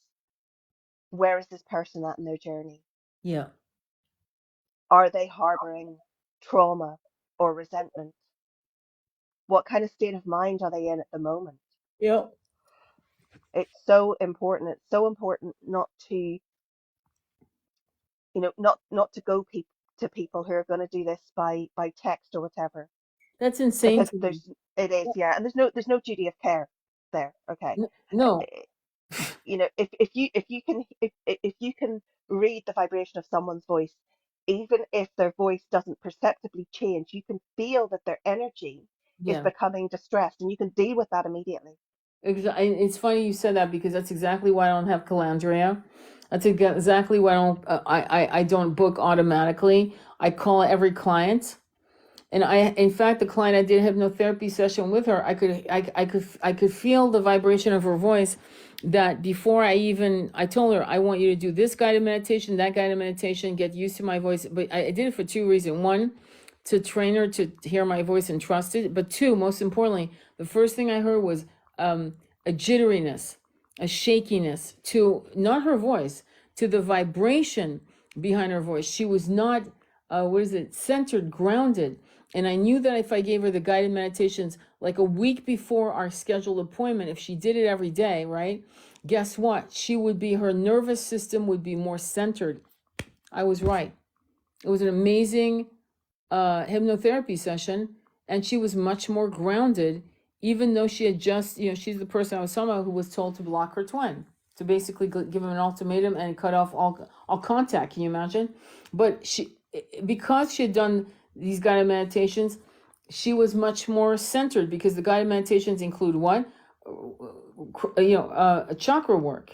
Where is this person at in their journey? Yeah. Are they harboring trauma or resentment? What kind of state of mind are they in at the moment? Yeah. It's so important. It's so important not to, not to go to people who are going to do this by text or whatever, That's insane because to me. it is, yeah, and there's no duty of care there. Okay. No. Eh, if you can read the vibration of someone's voice, even if their voice doesn't perceptibly change, you can feel that their energy is Yeah. becoming distressed, and you can deal with that immediately. It's funny you said that, because that's exactly why I don't have calandria. That's exactly why I don't book automatically. I call every client. And in fact, the client I did a hypnotherapy session with her, I could feel the vibration of her voice. That before I told her, I want you to do this guided meditation, that guided meditation, get used to my voice. But I did it for two reasons. One, to train her to hear my voice and trust it. But two, most importantly, the first thing I heard was a jitteriness, a shakiness to not her voice, to the vibration behind her voice. She was not, centered, grounded. And I knew that if I gave her the guided meditations, like a week before our scheduled appointment, if she did it every day, right? Guess what? Her nervous system would be more centered. I was right. It was an amazing hypnotherapy session, and she was much more grounded, even though she had just, she's the person I was talking about who was told to block her twin, to basically give him an ultimatum and cut off all contact. Can you imagine? But because she had done these guided meditations, she was much more centered, because the guided meditations include what? Chakra work.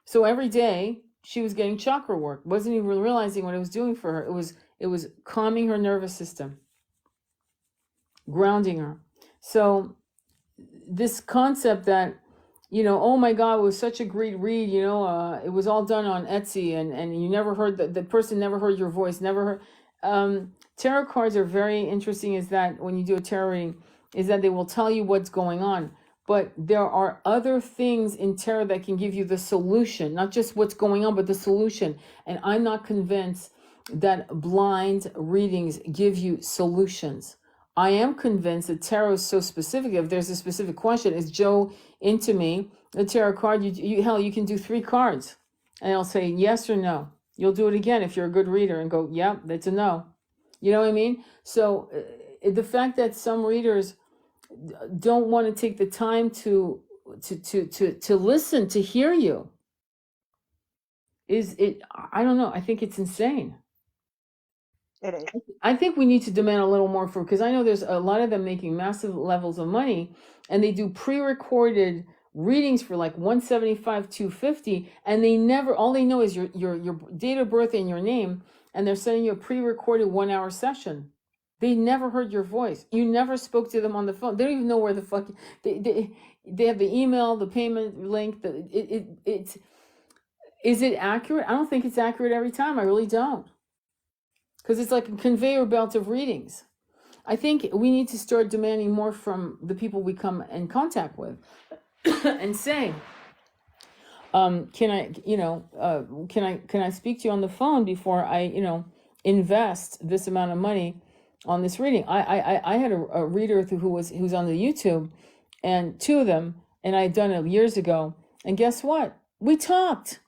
So every day she was getting chakra work, wasn't even realizing what it was doing for her. It was calming her nervous system, grounding her. So this concept that, oh my God, it was such a great read, it was all done on Etsy, and you never heard, the person never heard your voice, never heard. Tarot cards are very interesting, is that when you do a tarot reading, is that they will tell you what's going on. But there are other things in tarot that can give you the solution, not just what's going on, but the solution. And I'm not convinced that blind readings give you solutions. I am convinced that tarot is so specific. If there's a specific question, is Joe into me? The tarot card, you can do 3 cards, and it'll say yes or no. You'll do it again if you're a good reader and go, yep, that's a no. You know what I mean? So the fact that some readers don't want to take the time to listen, to hear you, I don't know. I think it's insane. It is. I think we need to demand a little more because I know there's a lot of them making massive levels of money, and they do pre-recorded readings for like 175, 250, and all they know is your date of birth and your name, and they're sending you a pre-recorded 1-hour session. They never heard your voice. You never spoke to them on the phone. They don't even know where the fuck they have the email, the payment link. Is it accurate? I don't think it's accurate every time. I really don't. Because it's like a conveyor belt of readings. I think we need to start demanding more from the people we come in contact with and say, can I speak to you on the phone before I, invest this amount of money on this reading? I had a reader who's on the YouTube, and 2 of them, and I had done it years ago. And guess what? We talked.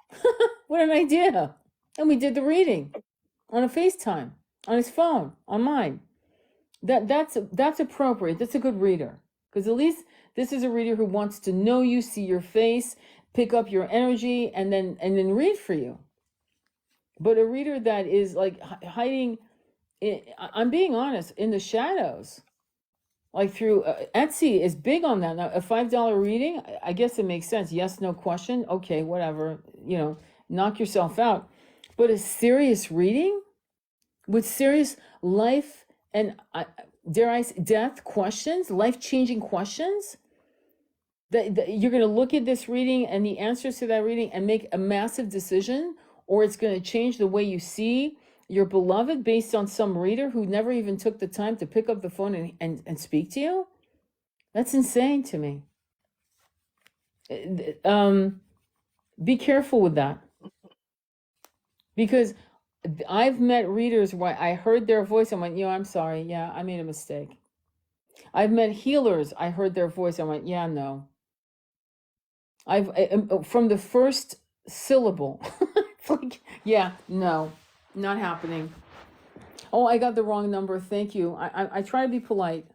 What an idea! And we did the reading on a FaceTime, on his phone, on mine. That's appropriate. That's a good reader, because at least this is a reader who wants to know you, see your face, pick up your energy, and then read for you. But a reader that is like hiding, I'm being honest, in the shadows, like through Etsy is big on that. Now, a $5 reading, I guess it makes sense. Yes, no question. Okay, whatever. Knock yourself out. But a serious reading with serious life and dare I say, death questions, life-changing questions, that you're going to look at this reading and the answers to that reading and make a massive decision, or it's going to change the way you see your beloved based on some reader who never even took the time to pick up the phone and speak to you. That's insane to me. Be careful with that, because I've met readers where I heard their voice and went, I'm sorry, yeah, I made a mistake. I've met healers, I heard their voice and went, yeah, no. From the first syllable, it's like, yeah, no, not happening. Oh, I got the wrong number. Thank you. I try to be polite,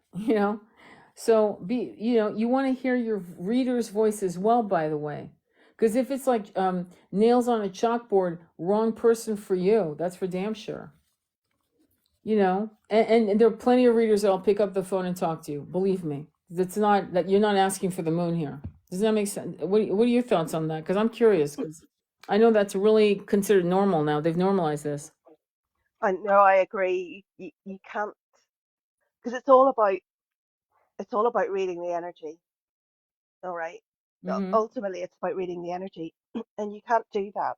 So you want to hear your reader's voice as well, by the way. Because if it's like nails on a chalkboard, wrong person for you, that's for damn sure. And there are plenty of readers that'll pick up the phone and talk to you. Believe me, that's not that you're not asking for the moon here. Does that make sense? What are your thoughts on that? Because I'm curious. Because I know that's really considered normal now. They've normalized this. I know, I agree. You can't, because it's all about reading the energy. All right. Mm-hmm. Ultimately, it's about reading the energy, and you can't do that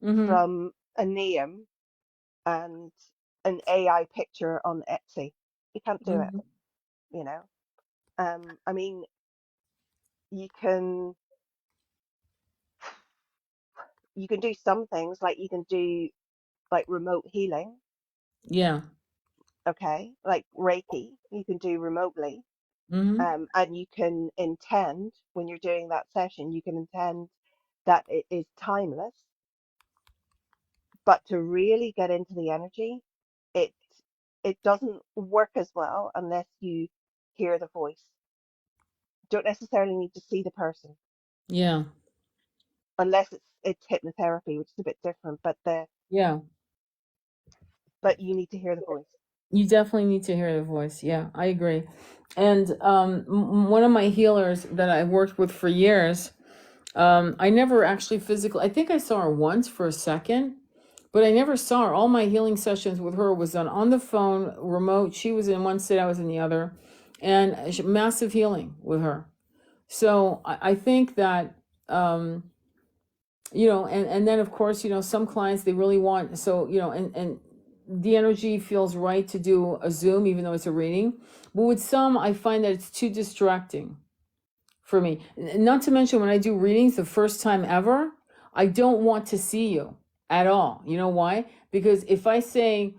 Mm-hmm. from a name and an AI picture on Etsy. You can't do it, Mm-hmm. you know. I mean, you can you can do some things, like you can do like remote healing. Yeah. okay, like Reiki, you can do remotely. Mm-hmm. And you can intend when you're doing that session, you can intend that it is timeless, but to really get into the energy, it it doesn't work as well unless you hear the voice. Don't necessarily need to see the person Yeah. unless it's hypnotherapy, which is a bit different, Yeah. but you need to hear the voice. You definitely need to hear the voice. Yeah, I agree. And one of my healers that I worked with for years, I never actually physically, I think I saw her once for a second, but I never saw her. All my healing sessions with her was done on the phone, remote. She was in one state, I was in the other, and massive healing with her. So I think that, and then of course, some clients, they really want, so, and the energy feels right to do a Zoom, even though it's a reading. But with some, I find that it's too distracting for me. Not to mention when I do readings the first time ever, I don't want to see you at all. You know why? Because if I say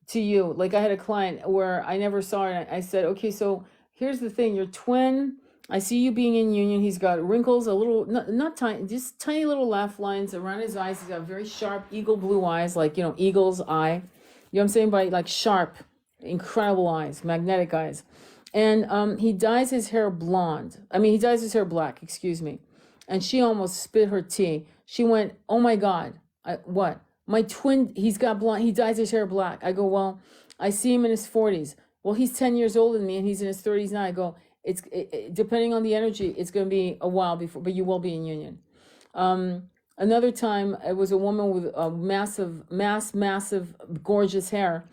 to you, like I had a client where I never saw her, and I said, okay, so here's the thing, your twin, I see you being in union. He's got wrinkles, a little, not tiny, just tiny little laugh lines around his eyes. He's got very sharp eagle blue eyes, like, eagle's eye. You know what I'm saying? By like sharp, incredible eyes, magnetic eyes. And he dyes his hair blonde. I mean, he dyes his hair black, excuse me. And she almost spit her tea. She went, "Oh my God, what? My twin, he's got blonde, he dyes his hair black." I go, "Well, I see him in his 40s. Well, he's 10 years older than me and he's in his 30s now." I go, depending on the energy, it's going to be a while before, but you will be in union. Another time, it was a woman with a massive, gorgeous hair.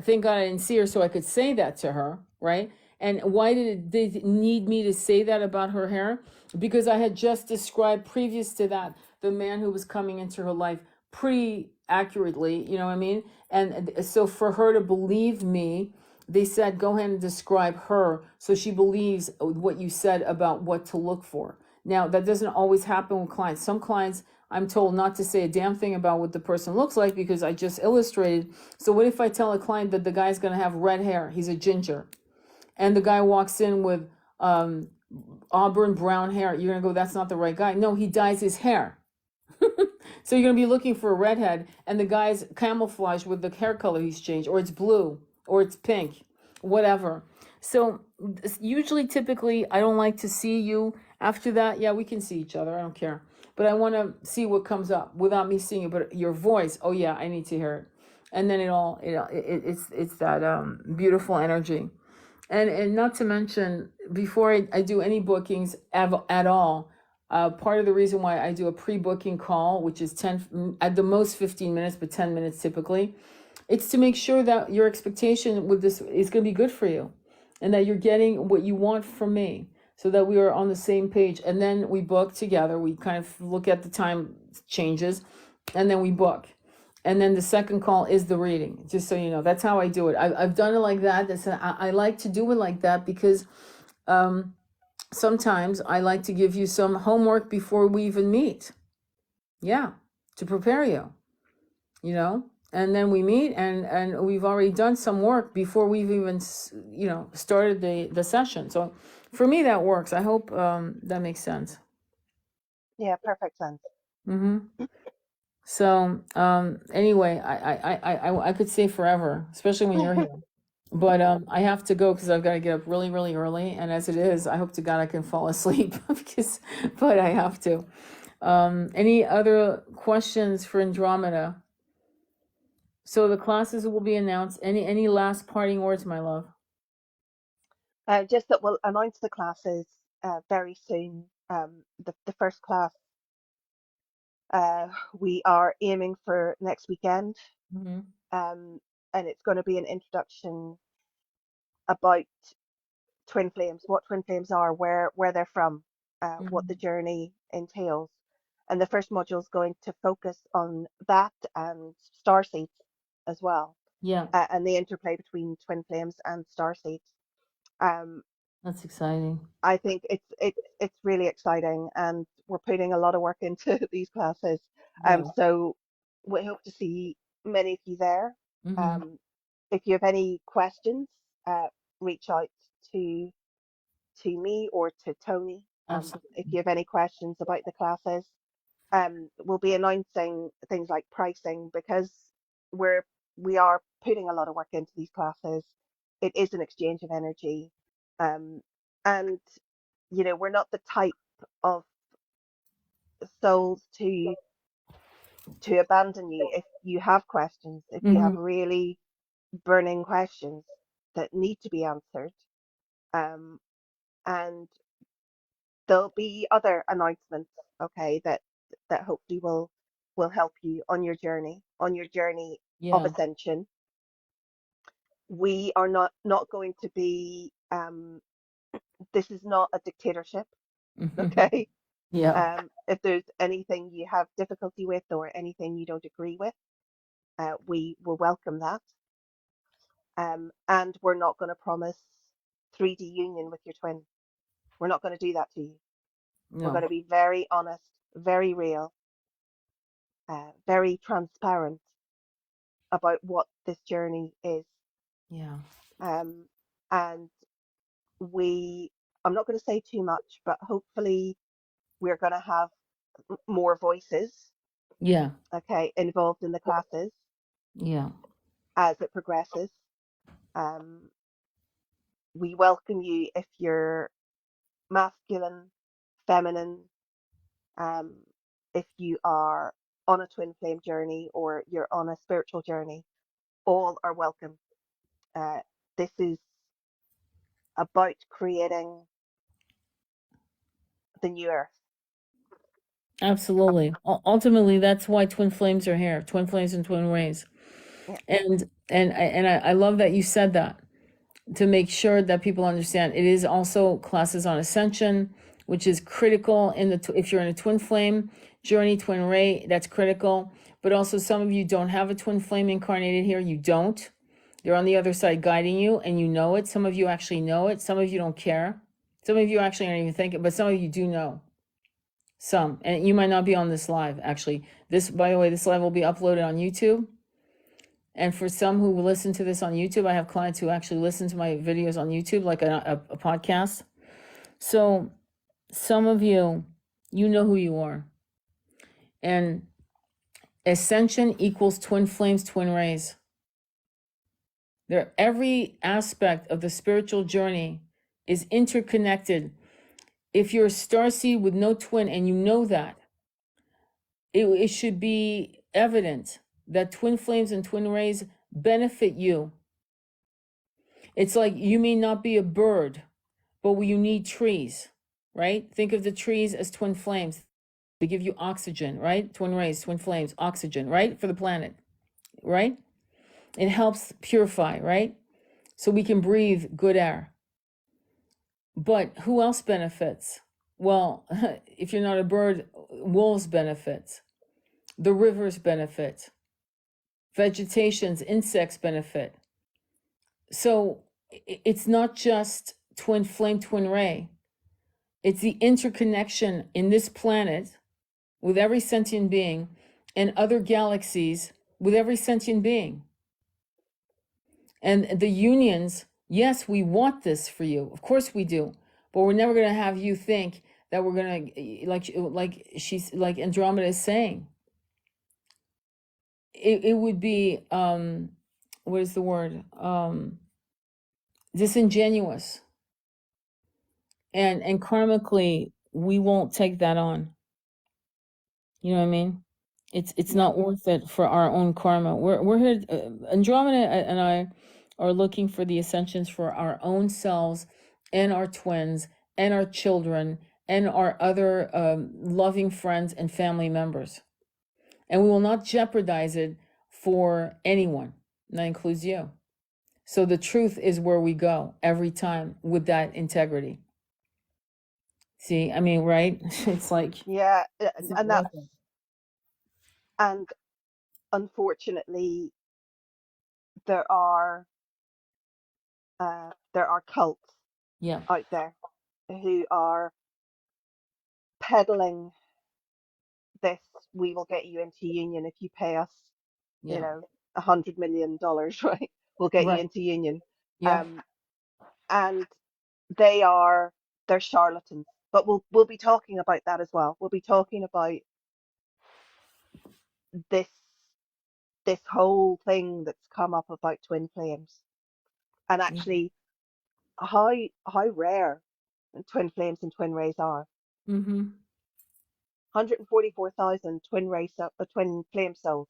Thank God I didn't see her, so I could say that to her, right? And why they need me to say that about her hair? Because I had just described previous to that the man who was coming into her life pretty accurately, you know what I mean? And so for her to believe me, they said, go ahead and describe her so she believes what you said about what to look for. Now, that doesn't always happen with clients. Some clients, I'm told not to say a damn thing about what the person looks like because I just illustrated. So what if I tell a client that the guy's going to have red hair? He's a ginger. And the guy walks in with auburn brown hair. You're going to go, that's not the right guy. No, he dyes his hair. So you're going to be looking for a redhead, and the guy's camouflage with the hair color he's changed, or it's blue, or it's pink, whatever. So usually, typically, I don't like to see you. After that, yeah, we can see each other. I don't care. But I want to see what comes up without me seeing it. But your voice, oh yeah, I need to hear it. And then it's that beautiful energy. And not to mention, before I do any bookings at all, part of the reason why I do a pre-booking call, which is 10, at the most 15 minutes, but 10 minutes typically, it's to make sure that your expectation with this is going to be good for you and that you're getting what you want from me so that we are on the same page. And then we book together. We kind of look at the time changes and then we book. And then the second call is the reading, just so you know. That's how I do it. I've done it like that. I like to do it like that because sometimes I like to give you some homework before we even meet. Yeah, to prepare you, and then we meet and we've already done some work before we've even, started the session. So for me, that works. I hope that makes sense. Yeah, perfect sense. Mm-hmm. So anyway, I could stay forever, especially when you're here. But I have to go because I've got to get up really, really early. And as it is, I hope to God I can fall asleep but I have to. Any other questions for Andromeda? So the classes will be announced. Any last parting words, my love? Just that we'll announce the classes very soon. The first class uh, we are aiming for next weekend, Mm-hmm. um, and it's going to be an introduction about twin flames, what twin flames are, where they're from, what the Mm-hmm. journey entails. And the first module is going to focus on that and star seeds as well, Yeah, and the interplay between twin flames and star seeds. Um, that's exciting. I think it's really exciting, and we're putting a lot of work into these classes. Yeah. So we hope to see many of you there. Mm-hmm. Um, if you have any questions, reach out to me or to Tony. If Absolutely. you have any questions about the classes, we'll be announcing things like pricing because we're we are putting a lot of work into these classes. It is an exchange of energy, um, and we're not the type of souls to abandon you if you have questions, if you Mm-hmm. have really burning questions that need to be answered. Um, and there'll be other announcements, okay, that hopefully will help you on your journey of Yeah. ascension. We are not going to be this is not a dictatorship, okay? Yeah. If there's anything you have difficulty with or anything you don't agree with, we will welcome that. And we're not going to promise 3D union with your twin. We're not going to do that to you. We're going No. to be very honest, very real, very transparent about what this journey is. Yeah. Um, and we, I'm not going to say too much, but hopefully we're going to have more voices, Yeah. okay, involved in the classes Yeah. as it progresses. Um, we welcome you if you're masculine, feminine, um, if you are on a twin flame journey or you're on a spiritual journey, all are welcome. Uh, this is about creating the new earth. Uh, Absolutely. Ultimately, that's why twin flames are here. Twin flames and twin rays. yeah, And I love that you said that, to make sure that people understand it is also classes on ascension, which is critical in the if you're in a twin flame journey, twin ray, that's critical. But also, some of you don't have a twin flame incarnated here. You don't. They're on the other side guiding you, and you know it. Some of you actually know it. Some of you don't care. Some of you actually aren't even thinking, but some of you do know. Some, and you might not be on this live. Actually, this, by the way, this live will be uploaded on YouTube. And for some who listen to this on YouTube, I have clients who actually listen to my videos on YouTube, like a podcast. So some of you, you know who you are. And ascension equals twin flames, twin rays. There, every aspect of the spiritual journey is interconnected. If you're a starseed with no twin and you know that, it should be evident that twin flames and twin rays benefit you. It's like you may not be a bird, but you need trees, right? Think of the trees as twin flames. They give you oxygen, right? Twin rays, twin flames, oxygen, right? For the planet, right? It helps purify, right? So we can breathe good air. But who else benefits? Well, if you're not a bird, wolves benefit, the rivers benefit, vegetations, insects benefit. So it's not just twin flame, twin ray. It's the interconnection in this planet with every sentient being and other galaxies with every sentient being. And the unions, yes, we want this for you. Of course we do. But we're never going to have you think that we're going to, like Andromeda is saying, it would be, what is the word? Disingenuous. And karmically, we won't take that on. You know what I mean? It's yeah, not worth it for our own karma. We're here. Andromeda and I are looking for the ascensions for our own selves, and our twins, and our children, and our other loving friends and family members. And we will not jeopardize it for anyone. And that includes you. So the truth is where we go every time with that integrity. See, I mean, right? It's like, yeah, is it and that's worth it? and unfortunately there are cults Yeah, out there who are peddling this. We will get you into union if you pay us, you yeah, know, $100 million, right? will get you Right. into union. Yep. Um, and they're charlatans. But we'll be talking about that as well. We'll be talking about this this whole thing that's come up about twin flames, and Yeah. actually how rare twin flames and twin rays are. Mm-hmm. 144,000 twin flame cells,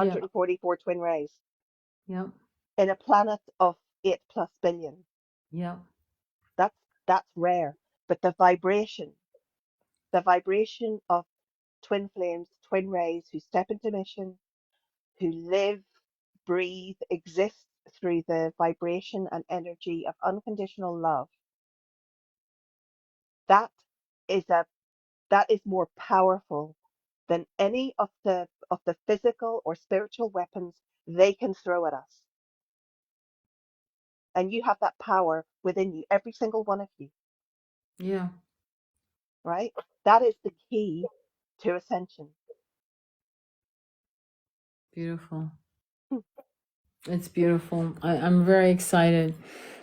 Yep. 144 twin rays Yep. in a planet of 8+ billion. Yep. That's rare. But the vibration of twin flames, twin rays who step into mission, who live, breathe, exist through the vibration and energy of unconditional love, that is a that is more powerful than any of the physical or spiritual weapons they can throw at us. And you have that power within you, every single one of you, Yeah. right? That is the key to ascension. Beautiful. Hmm. It's beautiful. I'm very excited.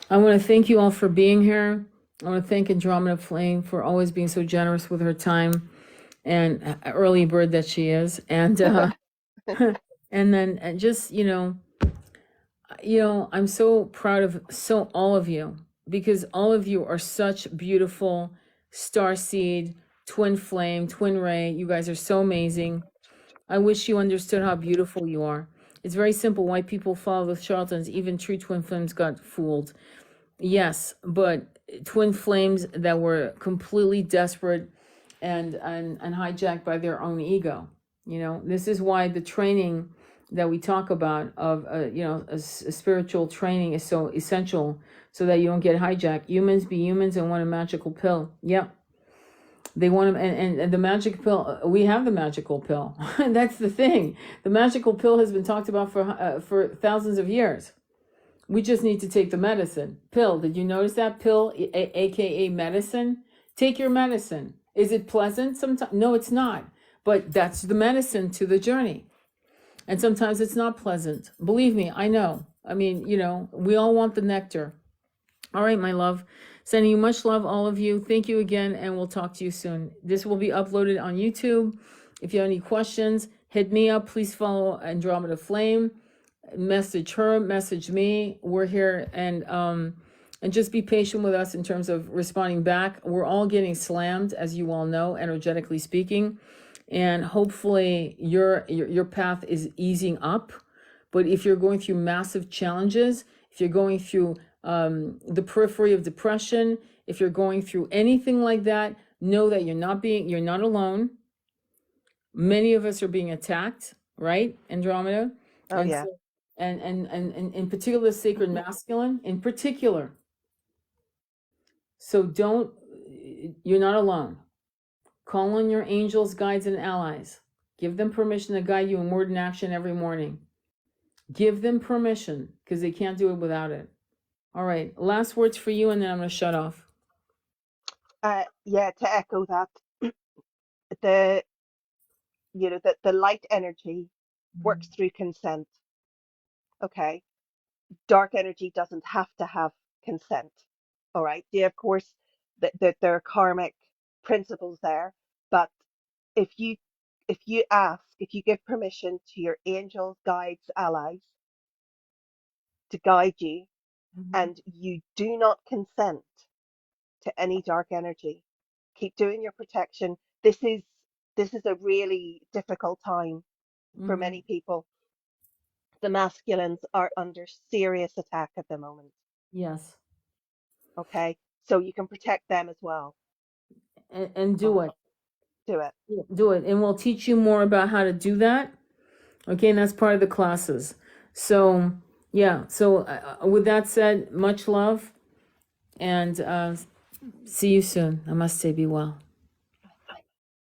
I want to thank you all for being here. I want to thank Andromeda Flame for always being so generous with her time and early bird that she is. And and then just, I'm so proud of all of you, because all of you are such beautiful star seed, twin flame, twin ray. You guys are so amazing. I wish you understood how beautiful you are. It's very simple why people follow the charlatans. Even true twin flames got fooled. Yes, but twin flames that were completely desperate and hijacked by their own ego. This is why the training that we talk about of a spiritual training is so essential, so that you don't get hijacked. Humans be humans and want a magical pill. Yep. They want them, and the magic pill. We have the magical pill. That's the thing. The magical pill has been talked about for thousands of years. We just need to take the medicine. Pill. Did you notice that pill, aka medicine? Take your medicine. Is it pleasant? Sometimes no, it's not. But that's the medicine to the journey. And sometimes it's not pleasant. Believe me, I know. I mean, we all want the nectar. All right, my love. Sending you much love, all of you. Thank you again, and we'll talk to you soon. This will be uploaded on YouTube. If you have any questions, hit me up. Please follow Andromeda Flame. Message her, message me. We're here, and just be patient with us in terms of responding back. We're all getting slammed, as you all know, energetically speaking. And hopefully your path is easing up. But if you're going through massive challenges, if you're going through the periphery of depression, if you're going through anything like that, know that you're not alone. Many of us are being attacked, right, Andromeda? Oh And yeah. so, and in particular, sacred masculine in particular. So you're not alone. Call on your angels, guides, and allies. Give them permission to guide you in word and action every morning. Give them permission, because they can't do it without it. All right, last words for you, and then I'm going to shut off. Yeah, to echo that, the the light energy works through consent. Okay. Dark energy doesn't have to have consent. All right. Yeah, of course, there are karmic principles there, but if you if you give permission to your angels, guides, allies to guide you, Mm-hmm. and you do not consent to any dark energy, keep doing your protection. This is a really difficult time for Mm-hmm. many people. The masculines are under serious attack at the moment. Yes, Okay, so you can protect them as well. and Oh, do it. do it. Do it, and we'll teach you more about how to do that. Okay, and that's part of the classes. So, yeah. So, with that said, much love, and see you soon. Namaste. Be well.